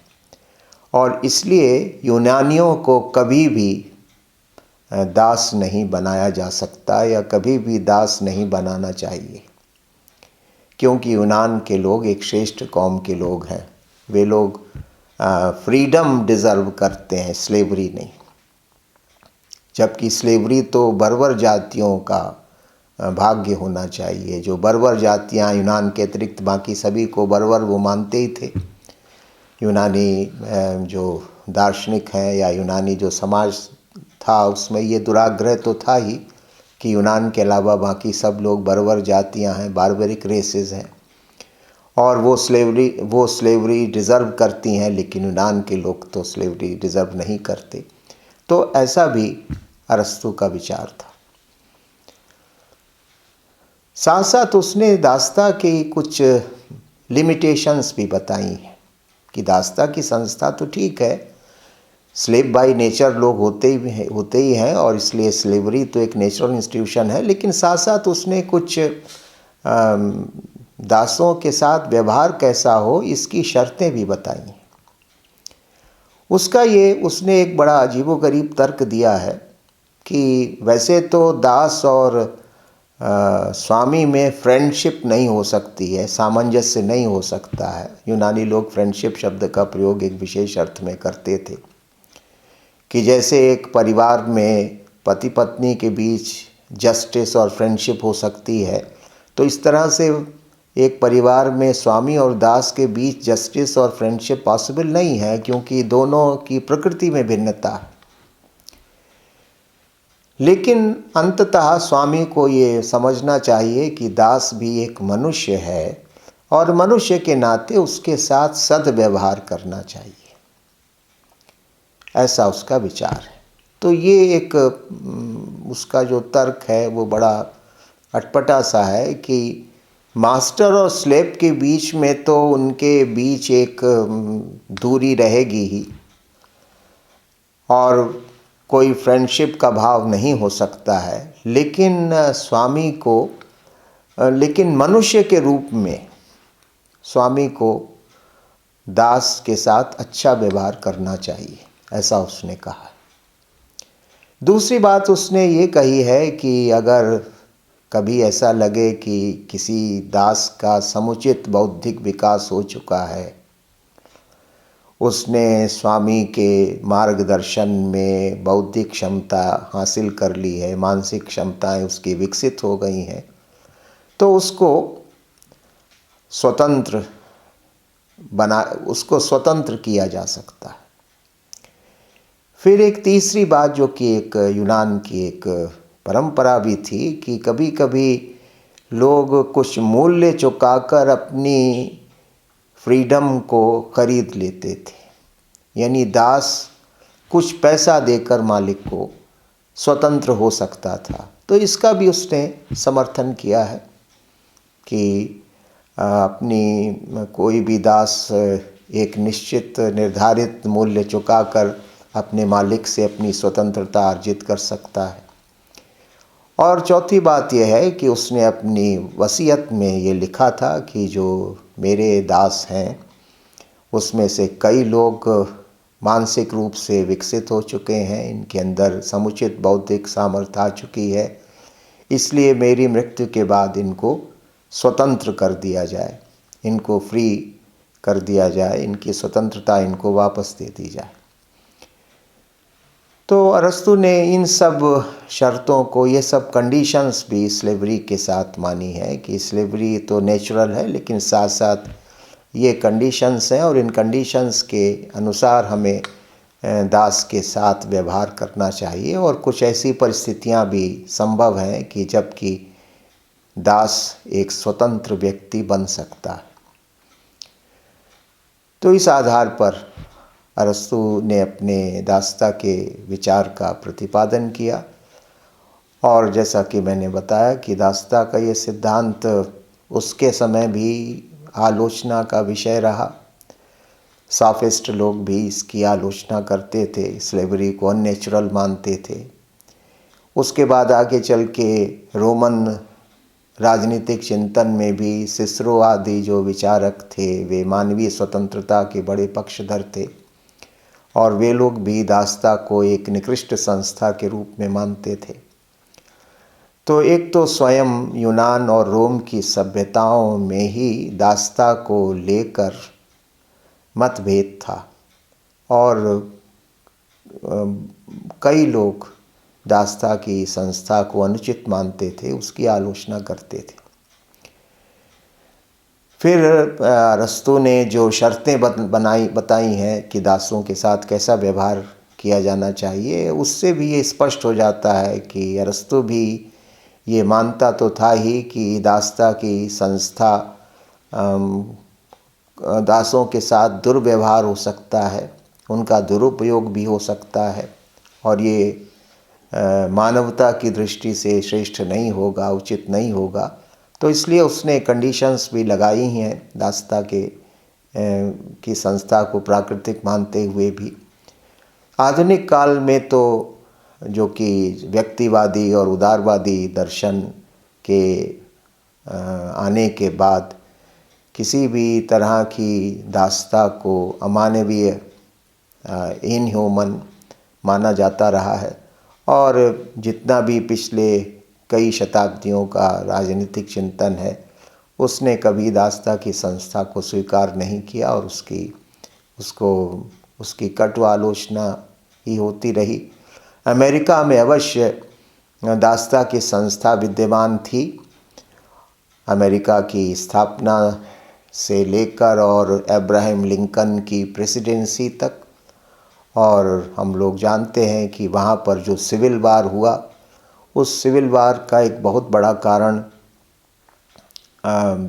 और इसलिए यूनानियों को कभी भी दास नहीं बनाया जा सकता या कभी भी दास नहीं बनाना चाहिए, क्योंकि यूनान के लोग एक श्रेष्ठ कौम के लोग हैं। वे लोग फ्रीडम डिज़र्व करते हैं, स्लेवरी नहीं। जबकि स्लेवरी तो बर्बर जातियों का भाग्य होना चाहिए। जो बर्बर जातियां, यूनान के अतिरिक्त बाकी सभी को बर्बर वो मानते ही थे। यूनानी जो दार्शनिक हैं या यूनानी जो समाज था, उसमें ये दुराग्रह तो था ही कि यूनान के अलावा बाकी सब लोग बर्बर जातियां हैं, बारबरिक रेसेस हैं। और वो स्लेवरी डिज़र्व करती हैं, लेकिन यूनान के लोग तो स्लेवरी डिज़र्व नहीं करते। तो ऐसा भी अरस्तू का विचार था। साथ साथ उसने दास्ता की कुछ लिमिटेशंस भी बताई हैं कि दास्ता की संस्था तो ठीक है, स्लेव बाय नेचर लोग होते ही हैं और इसलिए स्लेवरी तो एक नेचुरल इंस्टीट्यूशन है, लेकिन साथ साथ उसने कुछ दासों के साथ व्यवहार कैसा हो इसकी शर्तें भी बताई। उसने एक बड़ा अजीबोगरीब तर्क दिया है कि वैसे तो दास और स्वामी में फ्रेंडशिप नहीं हो सकती है, सामंजस्य नहीं हो सकता है। यूनानी लोग फ्रेंडशिप शब्द का प्रयोग एक विशेष अर्थ में करते थे कि जैसे एक परिवार में पति पत्नी के बीच जस्टिस और फ्रेंडशिप हो सकती है, तो इस तरह से एक परिवार में स्वामी और दास के बीच जस्टिस और फ्रेंडशिप पॉसिबल नहीं है, क्योंकि दोनों की प्रकृति में भिन्नता है। लेकिन अंततः स्वामी को ये समझना चाहिए कि दास भी एक मनुष्य है और मनुष्य के नाते उसके साथ सद्व्यवहार करना चाहिए, ऐसा उसका विचार है। तो ये एक उसका जो तर्क है वो बड़ा अटपटा सा है कि मास्टर और स्लेव के बीच में तो उनके बीच एक दूरी रहेगी ही और कोई फ्रेंडशिप का भाव नहीं हो सकता है, लेकिन लेकिन मनुष्य के रूप में स्वामी को दास के साथ अच्छा व्यवहार करना चाहिए, ऐसा उसने कहा। दूसरी बात उसने ये कही है कि अगर कभी ऐसा लगे कि किसी दास का समुचित बौद्धिक विकास हो चुका है, उसने स्वामी के मार्गदर्शन में बौद्धिक क्षमता हासिल कर ली है, मानसिक क्षमताएं उसकी विकसित हो गई हैं, तो उसको स्वतंत्र किया जा सकता है। फिर एक तीसरी बात जो कि एक यूनान की एक परंपरा भी थी कि कभी कभी लोग कुछ मूल्य चुकाकर अपनी फ्रीडम को खरीद लेते थे, यानी दास कुछ पैसा देकर मालिक को स्वतंत्र हो सकता था। तो इसका भी उसने समर्थन किया है कि अपनी कोई भी दास एक निश्चित निर्धारित मूल्य चुकाकर अपने मालिक से अपनी स्वतंत्रता अर्जित कर सकता है। और चौथी बात यह है कि उसने अपनी वसीयत में ये लिखा था कि जो मेरे दास हैं उसमें से कई लोग मानसिक रूप से विकसित हो चुके हैं, इनके अंदर समुचित बौद्धिक सामर्थ्य आ चुकी है, इसलिए मेरी मृत्यु के बाद इनको स्वतंत्र कर दिया जाए, इनको फ्री कर दिया जाए, इनकी स्वतंत्रता इनको वापस दे दी जाए। तो अरस्तु ने इन सब शर्तों को, ये सब कंडीशंस भी स्लेवरी के साथ मानी है कि स्लेवरी तो नेचुरल है, लेकिन साथ साथ ये कंडीशंस हैं और इन कंडीशंस के अनुसार हमें दास के साथ व्यवहार करना चाहिए। और कुछ ऐसी परिस्थितियां भी संभव हैं कि जबकि दास एक स्वतंत्र व्यक्ति बन सकता है। तो इस आधार पर अरस्तु ने अपने दास्ता के विचार का प्रतिपादन किया और जैसा कि मैंने बताया कि दास्ता का ये सिद्धांत उसके समय भी आलोचना का विषय रहा। सॉफिस्ट लोग भी इसकी आलोचना करते थे, स्लेवरी को अननेचुरल मानते थे। उसके बाद आगे चल के रोमन राजनीतिक चिंतन में भी सिसरो आदि जो विचारक थे वे मानवीय स्वतंत्रता के बड़े पक्षधर थे और वे लोग भी दास्ता को एक निकृष्ट संस्था के रूप में मानते थे। तो एक तो स्वयं यूनान और रोम की सभ्यताओं में ही दास्ता को लेकर मतभेद था और कई लोग दास्ता की संस्था को अनुचित मानते थे, उसकी आलोचना करते थे। फिर अरस्तु ने जो शर्तें बताई हैं कि दासों के साथ कैसा व्यवहार किया जाना चाहिए, उससे भी ये स्पष्ट हो जाता है कि अरस्तु भी ये मानता तो था ही कि दास्ता की संस्था दासों के साथ दुर्व्यवहार हो सकता है, उनका दुरुपयोग भी हो सकता है और ये मानवता की दृष्टि से श्रेष्ठ नहीं होगा, उचित नहीं होगा। तो इसलिए उसने कंडीशंस भी लगाई हैं दासता की संस्था को प्राकृतिक मानते हुए भी। आधुनिक काल में तो जो कि व्यक्तिवादी और उदारवादी दर्शन के आने के बाद किसी भी तरह की दासता को अमानवीय, इनह्यूमन माना जाता रहा है और जितना भी पिछले कई शताब्दियों का राजनीतिक चिंतन है उसने कभी दासता की संस्था को स्वीकार नहीं किया और उसकी कटु आलोचना ही होती रही। अमेरिका में अवश्य दासता की संस्था विद्यमान थी। अमेरिका की स्थापना से लेकर और अब्राहम लिंकन की प्रेसिडेंसी तक, और हम लोग जानते हैं कि वहाँ पर जो सिविल वार हुआ, उस सिविल वार का एक बहुत बड़ा कारण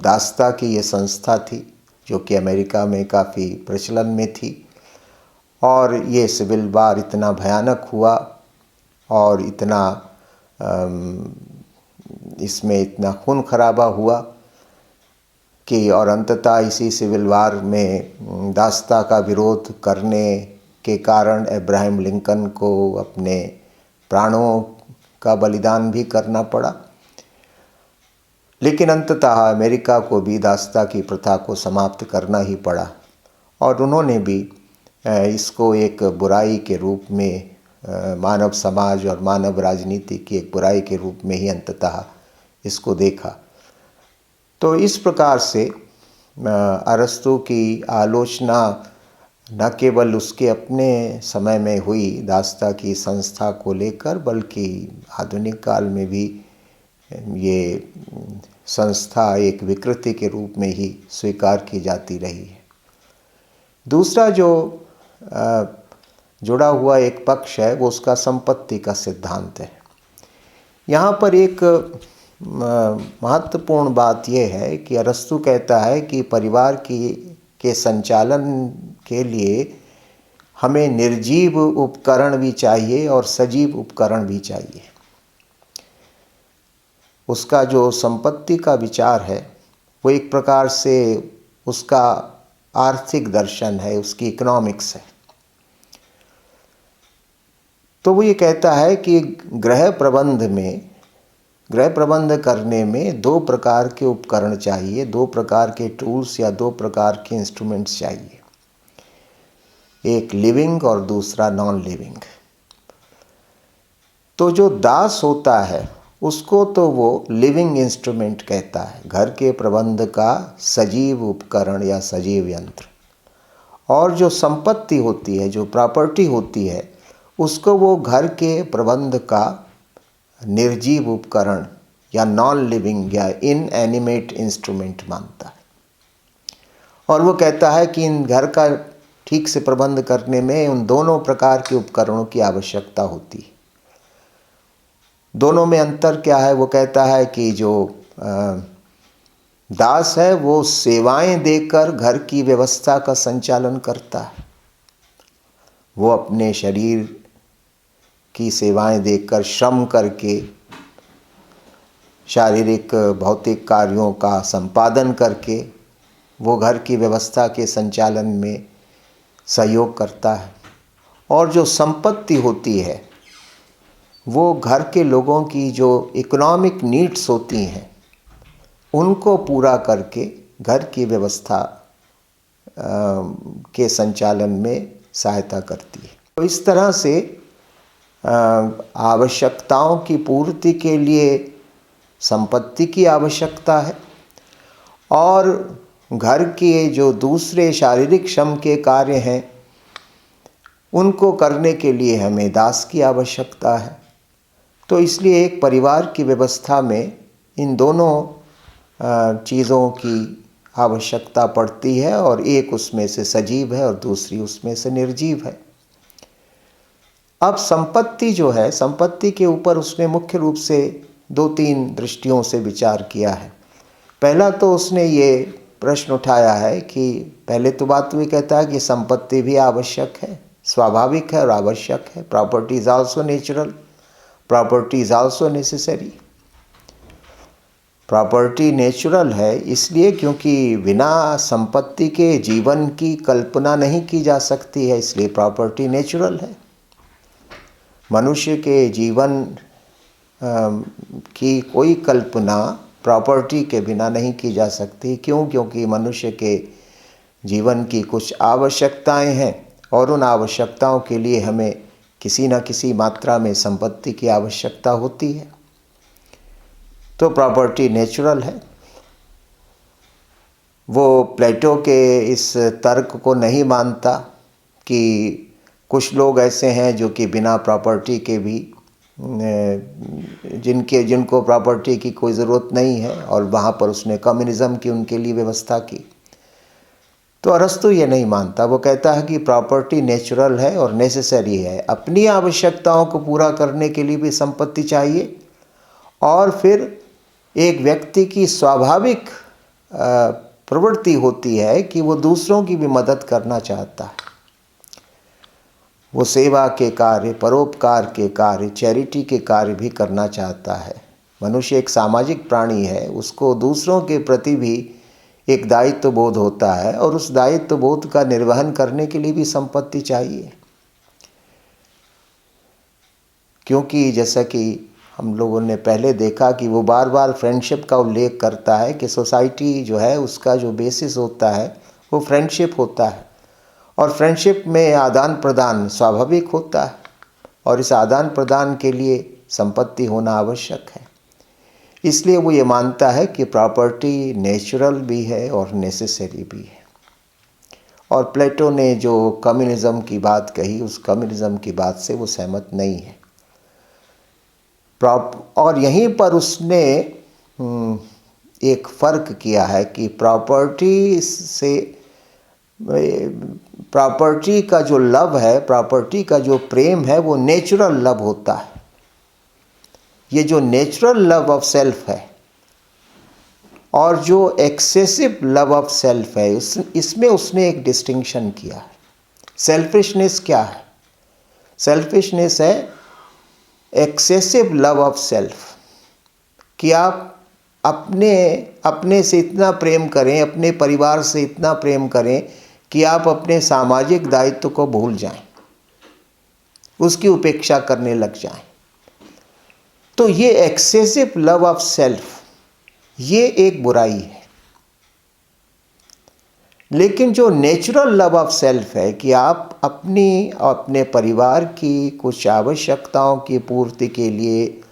दासता की ये संस्था थी जो कि अमेरिका में काफ़ी प्रचलन में थी। और ये सिविल वार इतना भयानक हुआ और इतना इसमें इतना खून खराबा हुआ कि और अंततः इसी सिविल वार में दासता का विरोध करने के कारण अब्राहम लिंकन को अपने प्राणों का बलिदान भी करना पड़ा। लेकिन अंततः अमेरिका को भी दासता की प्रथा को समाप्त करना ही पड़ा और उन्होंने भी इसको एक बुराई के रूप में, मानव समाज और मानव राजनीति की एक बुराई के रूप में ही अंततः इसको देखा। तो इस प्रकार से अरस्तु की आलोचना न केवल उसके अपने समय में हुई दासता की संस्था को लेकर, बल्कि आधुनिक काल में भी ये संस्था एक विकृति के रूप में ही स्वीकार की जाती रही है। दूसरा जो जुड़ा हुआ एक पक्ष है वो उसका संपत्ति का सिद्धांत है। यहाँ पर एक महत्वपूर्ण बात यह है कि अरस्तु कहता है कि परिवार के संचालन के लिए हमें निर्जीव उपकरण भी चाहिए और सजीव उपकरण भी चाहिए। उसका जो संपत्ति का विचार है वो एक प्रकार से उसका आर्थिक दर्शन है, उसकी इकोनॉमिक्स है। तो वो ये कहता है कि गृह प्रबंध करने में दो प्रकार के उपकरण चाहिए, दो प्रकार के टूल्स या दो प्रकार के इंस्ट्रूमेंट्स चाहिए, एक लिविंग और दूसरा नॉन लिविंग। तो जो दास होता है उसको तो वो लिविंग इंस्ट्रूमेंट कहता है, घर के प्रबंध का सजीव उपकरण या सजीव यंत्र। और जो संपत्ति होती है, जो प्रॉपर्टी होती है, उसको वो घर के प्रबंध का निर्जीव उपकरण या नॉन लिविंग या इनएनिमेट इंस्ट्रूमेंट मानता है। और वो कहता है कि इन घर का ठीक से प्रबंध करने में उन दोनों प्रकार के उपकरणों की आवश्यकता होती है। दोनों में अंतर क्या है? वो कहता है कि जो दास है वो सेवाएं देकर घर की व्यवस्था का संचालन करता है। वो अपने शरीर की सेवाएं देकर, श्रम करके, शारीरिक भौतिक कार्यों का संपादन करके वो घर की व्यवस्था के संचालन में सहयोग करता है। और जो संपत्ति होती है वो घर के लोगों की जो इकोनॉमिक नीड्स होती हैं उनको पूरा करके घर की व्यवस्था के संचालन में सहायता करती है। तो इस तरह से आवश्यकताओं की पूर्ति के लिए संपत्ति की आवश्यकता है और घर के जो दूसरे शारीरिक श्रम के कार्य हैं उनको करने के लिए हमें दास की आवश्यकता है। तो इसलिए एक परिवार की व्यवस्था में इन दोनों चीज़ों की आवश्यकता पड़ती है और एक उसमें से सजीव है और दूसरी उसमें से निर्जीव है। अब संपत्ति जो है, संपत्ति के ऊपर उसने मुख्य रूप से दो तीन दृष्टियों से विचार किया है। पहला तो उसने ये प्रश्न उठाया है कि पहले तो बात वो कहता है कि संपत्ति भी आवश्यक है, स्वाभाविक है और आवश्यक है। Property is also natural, property is also necessary. Property natural है इसलिए क्योंकि बिना संपत्ति के जीवन की कल्पना नहीं की जा सकती है, इसलिए प्रॉपर्टी नेचुरल है। मनुष्य के जीवन की कोई कल्पना प्रॉपर्टी के बिना नहीं की जा सकती। क्यों? क्योंकि मनुष्य के जीवन की कुछ आवश्यकताएं हैं और उन आवश्यकताओं के लिए हमें किसी न किसी मात्रा में संपत्ति की आवश्यकता होती है। तो प्रॉपर्टी नेचुरल है। वो प्लेटो के इस तर्क को नहीं मानता कि कुछ लोग ऐसे हैं जो कि बिना प्रॉपर्टी के भी जिनको प्रॉपर्टी की कोई ज़रूरत नहीं है, और वहाँ पर उसने कम्युनिज़्म की उनके लिए व्यवस्था की। तो अरस्तु ये नहीं मानता। वो कहता है कि प्रॉपर्टी नेचुरल है और नेसेसरी है। अपनी आवश्यकताओं को पूरा करने के लिए भी संपत्ति चाहिए, और फिर एक व्यक्ति की स्वाभाविक प्रवृत्ति होती है कि वो दूसरों की भी मदद करना चाहता है। वो सेवा के कार्य, परोपकार के कार्य, चैरिटी के कार्य भी करना चाहता है। मनुष्य एक सामाजिक प्राणी है, उसको दूसरों के प्रति भी एक दायित्व बोध होता है, और उस दायित्व बोध का निर्वहन करने के लिए भी संपत्ति चाहिए। क्योंकि जैसा कि हम लोगों ने पहले देखा कि वो बार बार फ्रेंडशिप का उल्लेख करता है कि सोसाइटी जो है उसका जो बेसिस होता है वो फ्रेंडशिप होता है, और फ्रेंडशिप में आदान प्रदान स्वाभाविक होता है, और इस आदान प्रदान के लिए संपत्ति होना आवश्यक है। इसलिए वो ये मानता है कि प्रॉपर्टी नेचुरल भी है और नेसेसरी भी है। और प्लेटो ने जो कम्युनिज़्म की बात कही, उस कम्युनिज़्म की बात से वो सहमत नहीं है। और यहीं पर उसने एक फ़र्क किया है कि प्रॉपर्टी का जो लव है, प्रॉपर्टी का जो प्रेम है, वो नेचुरल लव होता है। ये जो नेचुरल लव ऑफ सेल्फ है और जो एक्सेसिव लव ऑफ सेल्फ है, इसमें उसने एक डिस्टिंक्शन किया है। सेल्फिशनेस क्या है? सेल्फिशनेस है एक्सेसिव लव ऑफ सेल्फ, कि आप अपने से इतना प्रेम करें, अपने परिवार से इतना प्रेम करें कि आप अपने सामाजिक दायित्व को भूल जाएं, उसकी उपेक्षा करने लग जाएं। तो ये एक्सेसिव लव ऑफ सेल्फ, ये एक बुराई है। लेकिन जो नेचुरल लव ऑफ सेल्फ है कि आप अपने परिवार की कुछ आवश्यकताओं की पूर्ति के लिए,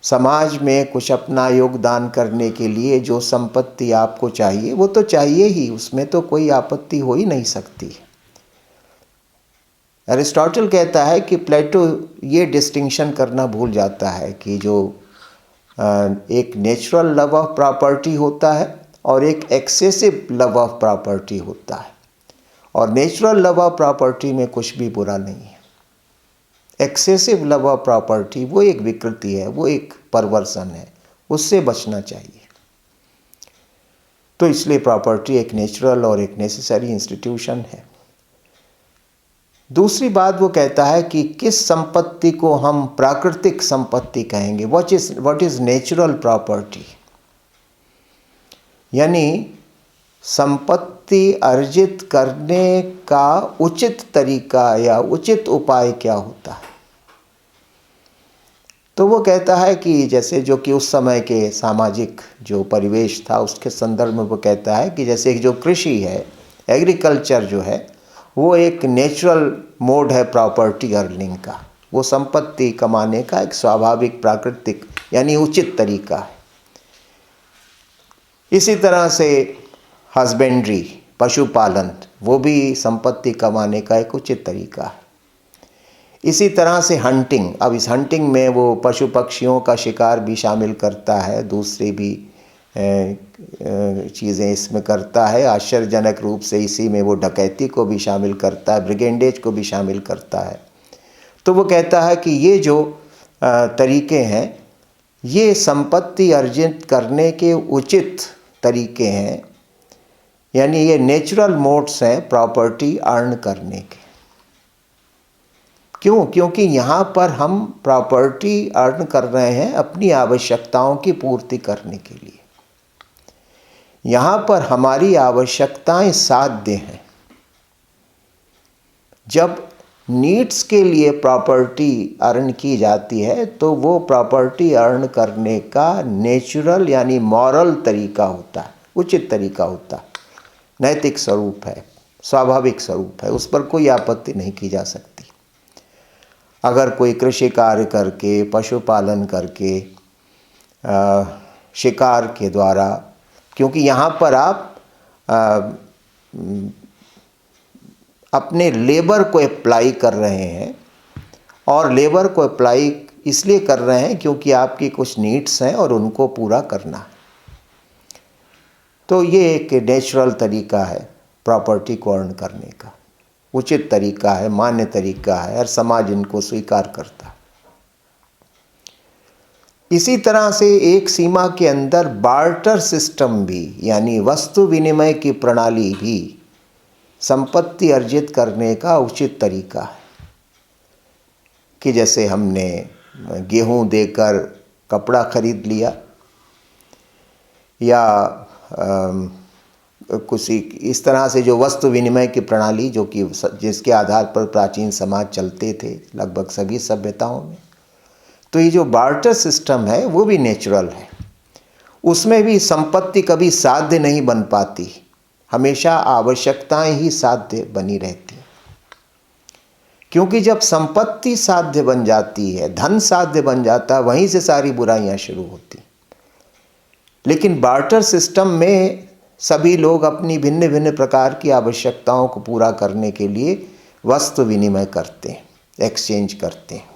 समाज में कुछ अपना योगदान करने के लिए जो संपत्ति आपको चाहिए वो तो चाहिए ही, उसमें तो कोई आपत्ति हो ही नहीं सकती। अरिस्टोटल कहता है कि प्लेटो ये डिस्टिंक्शन करना भूल जाता है कि जो एक नेचुरल लव ऑफ प्रॉपर्टी होता है और एक एक्सेसिव लव ऑफ प्रॉपर्टी होता है, और नेचुरल लव ऑफ प्रॉपर्टी में कुछ भी बुरा नहीं है। एक्सेसिव लव ऑफ प्रॉपर्टी वो एक विकृति है, वो एक परवर्सन है, उससे बचना चाहिए। तो इसलिए प्रॉपर्टी एक नेचुरल और एक नेसेसरी इंस्टीट्यूशन है। दूसरी बात वो कहता है कि किस संपत्ति को हम प्राकृतिक संपत्ति कहेंगे, व्हाट इज नेचुरल प्रॉपर्टी, यानी संपत्ति अर्जित करने का उचित तरीका या उचित उपाय क्या होता है। तो वो कहता है कि जैसे जो कि उस समय के सामाजिक जो परिवेश था उसके संदर्भ में वो कहता है कि जैसे जो कृषि है, एग्रीकल्चर जो है, वो एक नेचुरल मोड है प्रॉपर्टी अर्निंग का, वो संपत्ति कमाने का एक स्वाभाविक प्राकृतिक यानी उचित तरीका है। इसी तरह से हस्बेंड्री, पशुपालन, वो भी संपत्ति कमाने का एक उचित तरीका है। इसी तरह से हंटिंग, अब इस हंटिंग में वो पशु पक्षियों का शिकार भी शामिल करता है, दूसरी भी चीज़ें इसमें करता है। आश्चर्यजनक रूप से इसी में वो डकैती को भी शामिल करता है, ब्रिगेंडेज को भी शामिल करता है। तो वो कहता है कि ये जो तरीके हैं ये संपत्ति अर्जित करने के उचित तरीके हैं, यानी ये नेचुरल मोड्स हैं प्रॉपर्टी अर्न करने के। क्यों? क्योंकि यहाँ पर हम प्रॉपर्टी अर्न कर रहे हैं अपनी आवश्यकताओं की पूर्ति करने के लिए। यहाँ पर हमारी आवश्यकताएं साध्य हैं। जब नीड्स के लिए प्रॉपर्टी अर्न की जाती है तो वो प्रॉपर्टी अर्न करने का नेचुरल यानी मॉरल तरीका होता है, उचित तरीका होता है, नैतिक स्वरूप है, स्वाभाविक स्वरूप है, उस पर कोई आपत्ति नहीं की जा सकती। अगर कोई कृषि कार्य करके, पशुपालन करके, शिकार के द्वारा, क्योंकि यहाँ पर आप अपने लेबर को अप्लाई कर रहे हैं, और लेबर को अप्लाई इसलिए कर रहे हैं क्योंकि आपकी कुछ नीड्स हैं और उनको पूरा करना है। तो ये एक नेचुरल तरीका है प्रॉपर्टी को अर्न करने का, उचित तरीका है, मान्य तरीका है, और समाज इनको स्वीकार करता है। इसी तरह से एक सीमा के अंदर बार्टर सिस्टम भी यानी वस्तु विनिमय की प्रणाली भी संपत्ति अर्जित करने का उचित तरीका है। कि जैसे हमने गेहूं देकर कपड़ा खरीद लिया, या कुछ इस तरह से जो वस्तु विनिमय की प्रणाली जो कि जिसके आधार पर प्राचीन समाज चलते थे लगभग सभी सभ्यताओं में, तो ये जो बार्टर सिस्टम है वो भी नेचुरल है। उसमें भी संपत्ति कभी साध्य नहीं बन पाती, हमेशा आवश्यकताएं ही साध्य बनी रहती। क्योंकि जब संपत्ति साध्य बन जाती है, धन साध्य बन जाता है, वहीं से सारी बुराइयां शुरू होती। लेकिन बार्टर सिस्टम में सभी लोग अपनी भिन्न भिन्न प्रकार की आवश्यकताओं को पूरा करने के लिए वस्तु विनिमय करते हैं, एक्सचेंज करते हैं।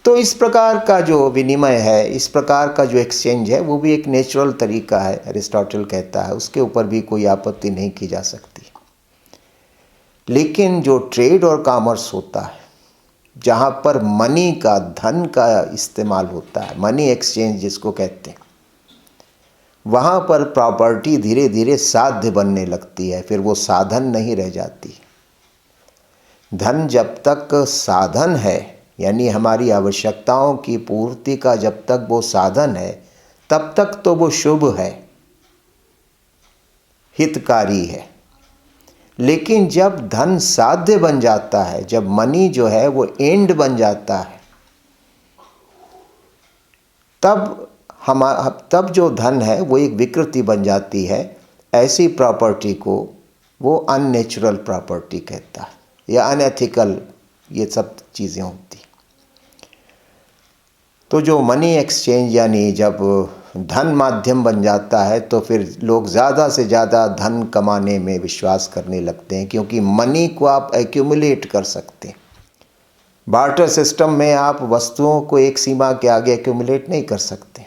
तो इस प्रकार का जो विनिमय है, इस प्रकार का जो एक्सचेंज है, वो भी एक नेचुरल तरीका है, अरिस्टोटल कहता है, उसके ऊपर भी कोई आपत्ति नहीं की जा सकती। लेकिन जो ट्रेड और कॉमर्स होता है, जहाँ पर मनी का, धन का इस्तेमाल होता है, मनी एक्सचेंज जिसको कहते हैं, वहाँ पर प्रॉपर्टी धीरे धीरे साध्य बनने लगती है, फिर वो साधन नहीं रह जाती। धन जब तक साधन है, यानी हमारी आवश्यकताओं की पूर्ति का जब तक वो साधन है, तब तक तो वो शुभ है, हितकारी है। लेकिन जब धन साध्य बन जाता है, जब मनी जो है वो एंड बन जाता है, तब जो धन है वो एक विकृति बन जाती है। ऐसी प्रॉपर्टी को वो अननेचुरल प्रॉपर्टी कहता है, या अनएथिकल, ये सब चीज़ें होती। तो जो मनी एक्सचेंज यानी जब धन माध्यम बन जाता है, तो फिर लोग ज़्यादा से ज़्यादा धन कमाने में विश्वास करने लगते हैं, क्योंकि मनी को आप एक्यूमुलेट कर सकते हैं। बार्टर सिस्टम में आप वस्तुओं को एक सीमा के आगे एक्यूमुलेट नहीं कर सकते,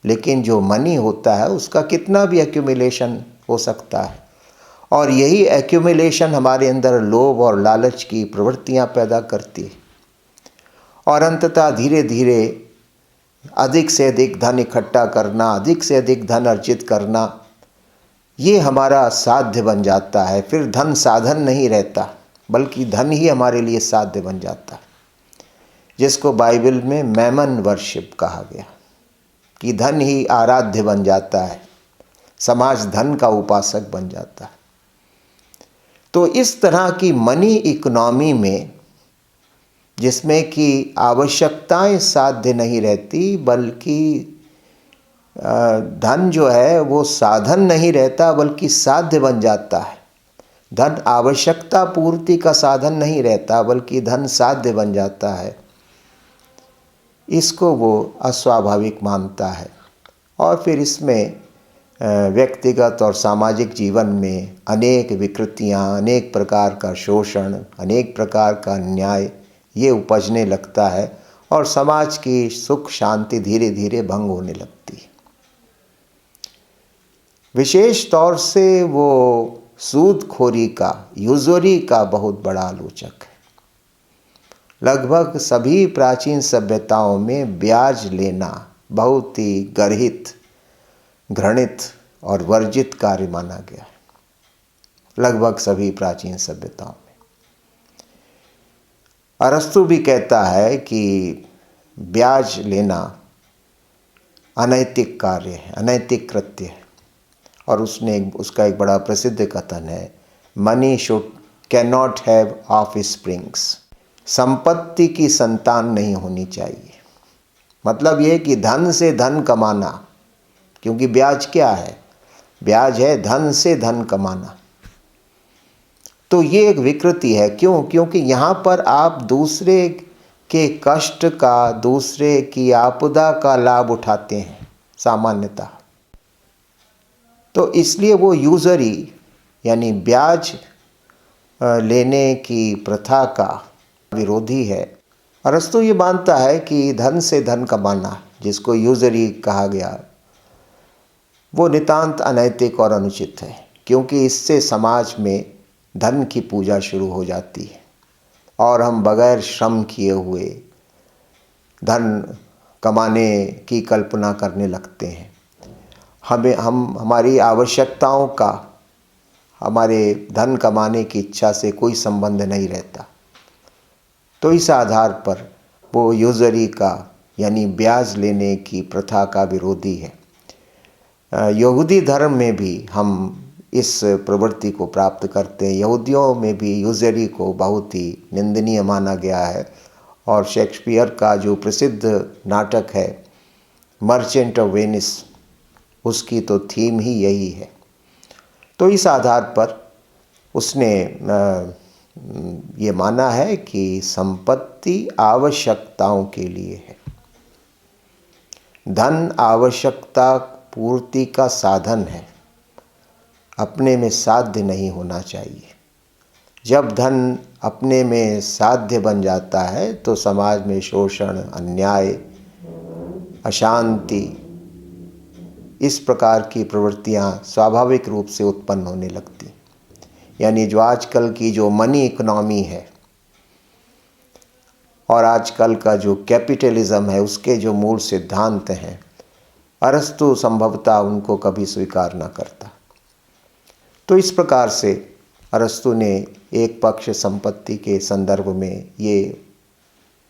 लेकिन जो मनी होता है उसका कितना भी एक्यूमुलेशन हो सकता है, और यही एक्यूमुलेशन हमारे अंदर लोभ और लालच की प्रवृत्तियां पैदा करती है, और अंततः धीरे धीरे अधिक से अधिक धन इकट्ठा करना, अधिक से अधिक धन अर्जित करना, ये हमारा साध्य बन जाता है। फिर धन साधन नहीं रहता, बल्कि धन ही हमारे लिए साध्य बन जाता है, जिसको बाइबल में मैमन वर्शिप कहा गया, कि धन ही आराध्य बन जाता है, समाज धन का उपासक बन जाता है। तो इस तरह की मनी इकोनॉमी में, जिसमें कि आवश्यकताएं साध्य नहीं रहती, बल्कि धन जो है वो साधन नहीं रहता बल्कि साध्य बन जाता है। धन आवश्यकता पूर्ति का साधन नहीं रहता, बल्कि धन साध्य बन जाता है। इसको वो अस्वाभाविक मानता है, और फिर इसमें व्यक्तिगत और सामाजिक जीवन में अनेक विकृतियाँ, अनेक प्रकार का शोषण, अनेक प्रकार का अन्याय ये उपजने लगता है, और समाज की सुख शांति धीरे धीरे भंग होने लगती है। विशेष तौर से वो सूदखोरी का, यूजरी का बहुत बड़ा आलोचक है। लगभग सभी प्राचीन सभ्यताओं में ब्याज लेना बहुत ही गर्हित, घृणित और वर्जित कार्य माना गया है लगभग सभी प्राचीन सभ्यताओं में। अरस्तु भी कहता है कि ब्याज लेना अनैतिक कार्य है, अनैतिक कृत्य है। और उसका एक बड़ा प्रसिद्ध कथन है, money should can not have of springs. संपत्ति की संतान नहीं होनी चाहिए। मतलब ये कि धन से धन कमाना, क्योंकि ब्याज क्या है? ब्याज है धन से धन कमाना। तो ये एक विकृति है। क्यों? क्योंकि यहाँ पर आप दूसरे के कष्ट का, दूसरे की आपदा का लाभ उठाते हैं सामान्यतः। तो इसलिए वो यूजरी यानी ब्याज लेने की प्रथा का विरोधी है। अरस्तु ये मानता है कि धन से धन कमाना, जिसको यूजरी कहा गया, वो नितांत अनैतिक और अनुचित है, क्योंकि इससे समाज में धन की पूजा शुरू हो जाती है और हम बगैर श्रम किए हुए धन कमाने की कल्पना करने लगते हैं। हमारी आवश्यकताओं का हमारे धन कमाने की इच्छा से कोई संबंध नहीं रहता। तो इस आधार पर वो यूजरी का यानी ब्याज लेने की प्रथा का विरोधी है। यहूदी धर्म में भी हम इस प्रवृत्ति को प्राप्त करते हैं। यहूदियों में भी यूजरी को बहुत ही निंदनीय माना गया है और शेक्सपियर का जो प्रसिद्ध नाटक है मर्चेंट ऑफ वेनिस, उसकी तो थीम ही यही है। तो इस आधार पर उसने ये माना है कि संपत्ति आवश्यकताओं के लिए है। धन आवश्यकता पूर्ति का साधन है, अपने में साध्य नहीं होना चाहिए। जब धन अपने में साध्य बन जाता है तो समाज में शोषण, अन्याय, अशांति, इस प्रकार की प्रवृत्तियां स्वाभाविक रूप से उत्पन्न होने लगती। यानी जो आजकल की जो मनी इकोनॉमी है और आजकल का जो कैपिटलिज्म है, उसके जो मूल सिद्धांत हैं, अरस्तु संभवतः उनको कभी स्वीकार न करता। तो इस प्रकार से अरस्तु ने एक पक्ष संपत्ति के संदर्भ में ये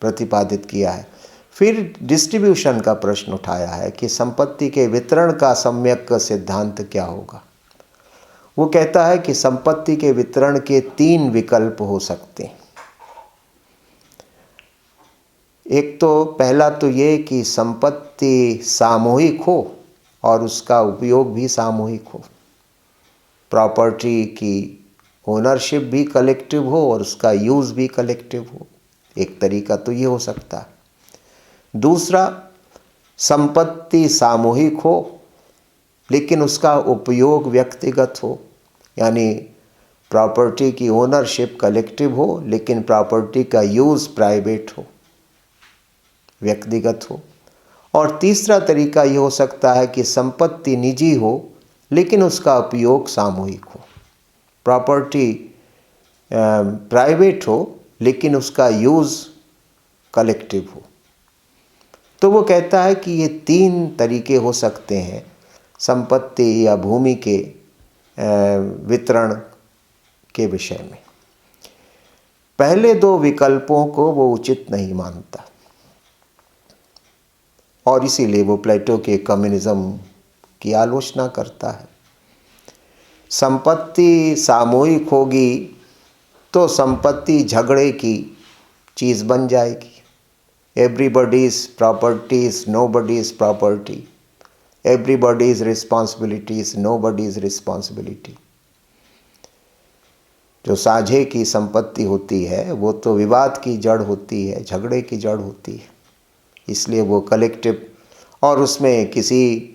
प्रतिपादित किया है। फिर डिस्ट्रीब्यूशन का प्रश्न उठाया है कि संपत्ति के वितरण का सम्यक सिद्धांत क्या होगा। वो कहता है कि संपत्ति के वितरण के 3 विकल्प हो सकते हैं। एक तो पहला तो ये कि संपत्ति सामूहिक हो और उसका उपयोग भी सामूहिक हो। प्रॉपर्टी की ओनरशिप भी कलेक्टिव हो और उसका यूज़ भी कलेक्टिव हो। एक तरीका तो ये हो सकता है। दूसरा, संपत्ति सामूहिक हो लेकिन उसका उपयोग व्यक्तिगत हो, यानी प्रॉपर्टी की ओनरशिप कलेक्टिव हो लेकिन प्रॉपर्टी का यूज़ प्राइवेट हो, व्यक्तिगत हो। और तीसरा तरीका ये हो सकता है कि संपत्ति निजी हो लेकिन उसका उपयोग सामूहिक हो। प्रॉपर्टी प्राइवेट हो लेकिन उसका यूज़ कलेक्टिव हो। तो वो कहता है कि ये 3 तरीके हो सकते हैं संपत्ति या भूमि के वितरण के विषय में। पहले 2 विकल्पों को वो उचित नहीं मानता और इसीलिए वो प्लेटो के कम्युनिज्म की आलोचना करता है। संपत्ति सामूहिक होगी तो संपत्ति झगड़े की चीज़ बन जाएगी। Everybody's property is nobody's property, everybody's responsibility is nobody's responsibility. जो साझे की संपत्ति होती है वो तो विवाद की जड़ होती है, झगड़े की जड़ होती है। इसलिए वो कलेक्टिव, और उसमें किसी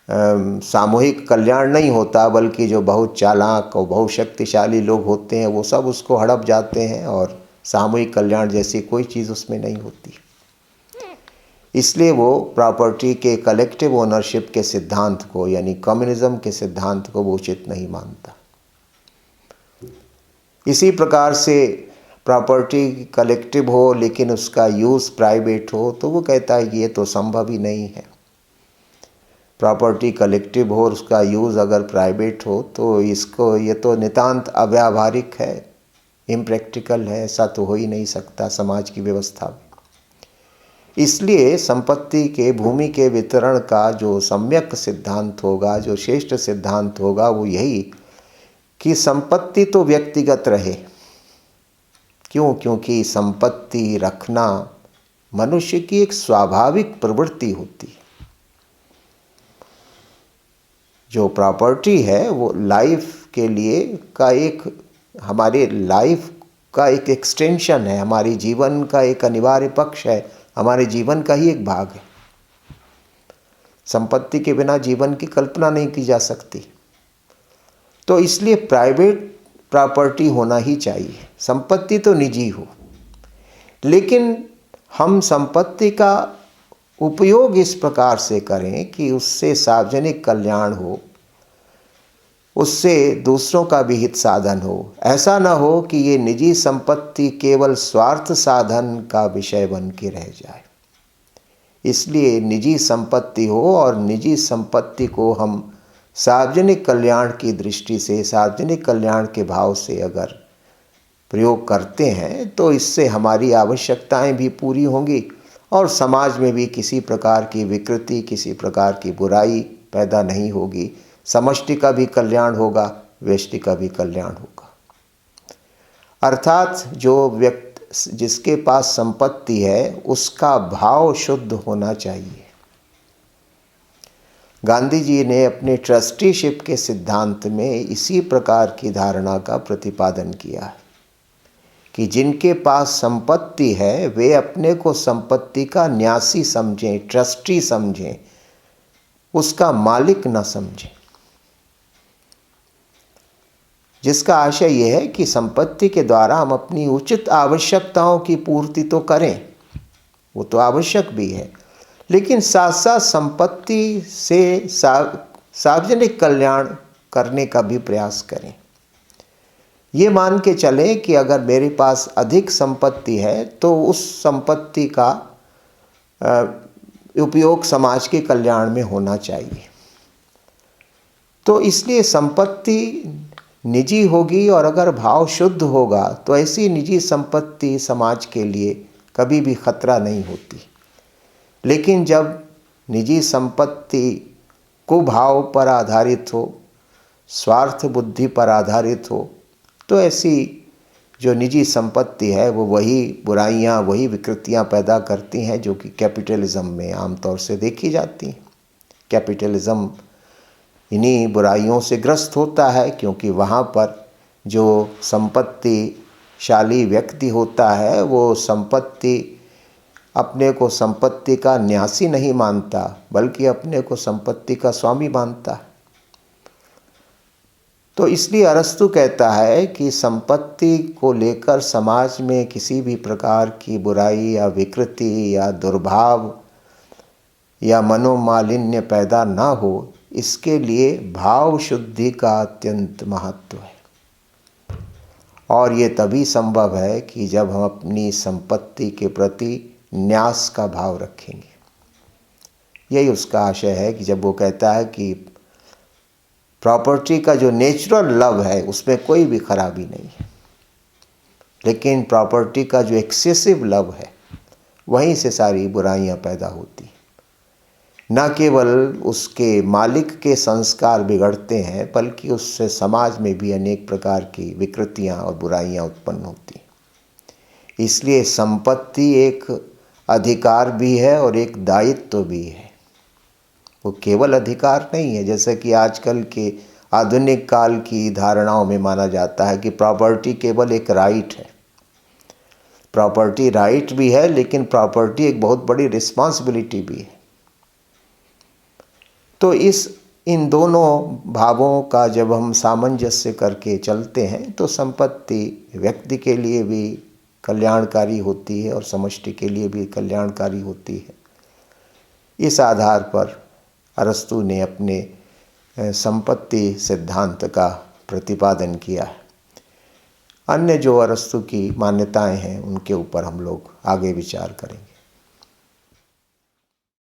सामूहिक कल्याण नहीं होता, बल्कि जो बहुत चालाक और बहुत शक्तिशाली लोग होते हैं वो सब उसको हड़प जाते हैं और सामूहिक कल्याण जैसी कोई चीज़ उसमें नहीं होती। इसलिए वो प्रॉपर्टी के कलेक्टिव ओनरशिप के सिद्धांत को, यानी कम्युनिज्म के सिद्धांत को वो उचित नहीं मानता। इसी प्रकार से प्रॉपर्टी कलेक्टिव हो लेकिन उसका यूज़ प्राइवेट हो, तो वो कहता है कि ये तो संभव ही नहीं है। प्रॉपर्टी कलेक्टिव हो और उसका यूज़ अगर प्राइवेट हो तो ये तो नितांत अव्यावहारिक है, इम्प्रैक्टिकल है, ऐसा तो हो ही नहीं सकता समाज की व्यवस्था में। इसलिए संपत्ति के, भूमि के वितरण का जो सम्यक सिद्धांत होगा, जो श्रेष्ठ सिद्धांत होगा, वो यही कि संपत्ति तो व्यक्तिगत रहे। क्यों? क्योंकि संपत्ति रखना मनुष्य की एक स्वाभाविक प्रवृत्ति होती है। जो प्रॉपर्टी है वो लाइफ के लिए का एक, हमारे लाइफ का एक एक्सटेंशन है, हमारे जीवन का एक अनिवार्य पक्ष है, हमारे जीवन का ही एक भाग है। संपत्ति के बिना जीवन की कल्पना नहीं की जा सकती। तो इसलिए प्राइवेट प्रॉपर्टी होना ही चाहिए। संपत्ति तो निजी हो, लेकिन हम संपत्ति का उपयोग इस प्रकार से करें कि उससे सार्वजनिक कल्याण हो, उससे दूसरों का भी हित साधन हो। ऐसा न हो कि ये निजी संपत्ति केवल स्वार्थ साधन का विषय बन के रह जाए। इसलिए निजी संपत्ति हो और निजी संपत्ति को हम सार्वजनिक कल्याण की दृष्टि से, सार्वजनिक कल्याण के भाव से अगर प्रयोग करते हैं तो इससे हमारी आवश्यकताएं भी पूरी होंगी और समाज में भी किसी प्रकार की विकृति, किसी प्रकार की बुराई पैदा नहीं होगी। समष्टि का भी कल्याण होगा, व्यष्टि का भी कल्याण होगा। अर्थात जो व्यक्ति, जिसके पास संपत्ति है, उसका भाव शुद्ध होना चाहिए। गांधी जी ने अपने ट्रस्टीशिप के सिद्धांत में इसी प्रकार की धारणा का प्रतिपादन किया है कि जिनके पास संपत्ति है वे अपने को संपत्ति का न्यासी समझें, ट्रस्टी समझें, उसका मालिक न समझें। जिसका आशय यह है कि संपत्ति के द्वारा हम अपनी उचित आवश्यकताओं की पूर्ति तो करें, वो तो आवश्यक भी है, लेकिन साथ साथ संपत्ति से सार्वजनिक कल्याण करने का भी प्रयास करें। ये मान के चलें कि अगर मेरे पास अधिक संपत्ति है तो उस संपत्ति का उपयोग समाज के कल्याण में होना चाहिए। तो इसलिए संपत्ति निजी होगी और अगर भाव शुद्ध होगा तो ऐसी निजी संपत्ति समाज के लिए कभी भी खतरा नहीं होती। लेकिन जब निजी संपत्ति कुभाव पर आधारित हो, स्वार्थ बुद्धि पर आधारित हो, तो ऐसी जो निजी संपत्ति है वो वही बुराइयां, वही विकृतियां पैदा करती हैं जो कि कैपिटलिज्म में आमतौर से देखी जाती हैं। कैपिटलिज्म इन्हीं बुराइयों से ग्रस्त होता है क्योंकि वहाँ पर जो संपत्तिशाली व्यक्ति होता है वो अपने को संपत्ति का न्यासी नहीं मानता, बल्कि अपने को संपत्ति का स्वामी मानता है। तो इसलिए अरस्तु कहता है कि संपत्ति को लेकर समाज में किसी भी प्रकार की बुराई या विकृति या दुर्भाव या मनोमालिन्य पैदा ना हो, इसके लिए भाव शुद्धि का अत्यंत महत्व है। और ये तभी संभव है कि जब हम अपनी संपत्ति के प्रति न्यास का भाव रखेंगे। यही उसका आशय है कि जब वो कहता है कि प्रॉपर्टी का जो नेचुरल लव है उसमें कोई भी खराबी नहीं है, लेकिन प्रॉपर्टी का जो एक्सेसिव लव है वहीं से सारी बुराइयां पैदा होती हैं। न केवल उसके मालिक के संस्कार बिगड़ते हैं, बल्कि उससे समाज में भी अनेक प्रकार की विकृतियां और बुराइयां उत्पन्न होती हैं। इसलिए संपत्ति एक अधिकार भी है और एक दायित्व भी है। वो केवल अधिकार नहीं है, जैसे कि आजकल के आधुनिक काल की धारणाओं में माना जाता है कि प्रॉपर्टी केवल एक राइट है। प्रॉपर्टी राइट भी है, लेकिन प्रॉपर्टी एक बहुत बड़ी रिस्पॉन्सिबिलिटी भी है। तो इन दोनों भावों का जब हम सामंजस्य करके चलते हैं तो संपत्ति व्यक्ति के लिए भी कल्याणकारी होती है और समष्टि के लिए भी कल्याणकारी होती है। इस आधार पर अरस्तु ने अपने संपत्ति सिद्धांत का प्रतिपादन किया है। अन्य जो अरस्तु की मान्यताएं हैं उनके ऊपर हम लोग आगे विचार करेंगे।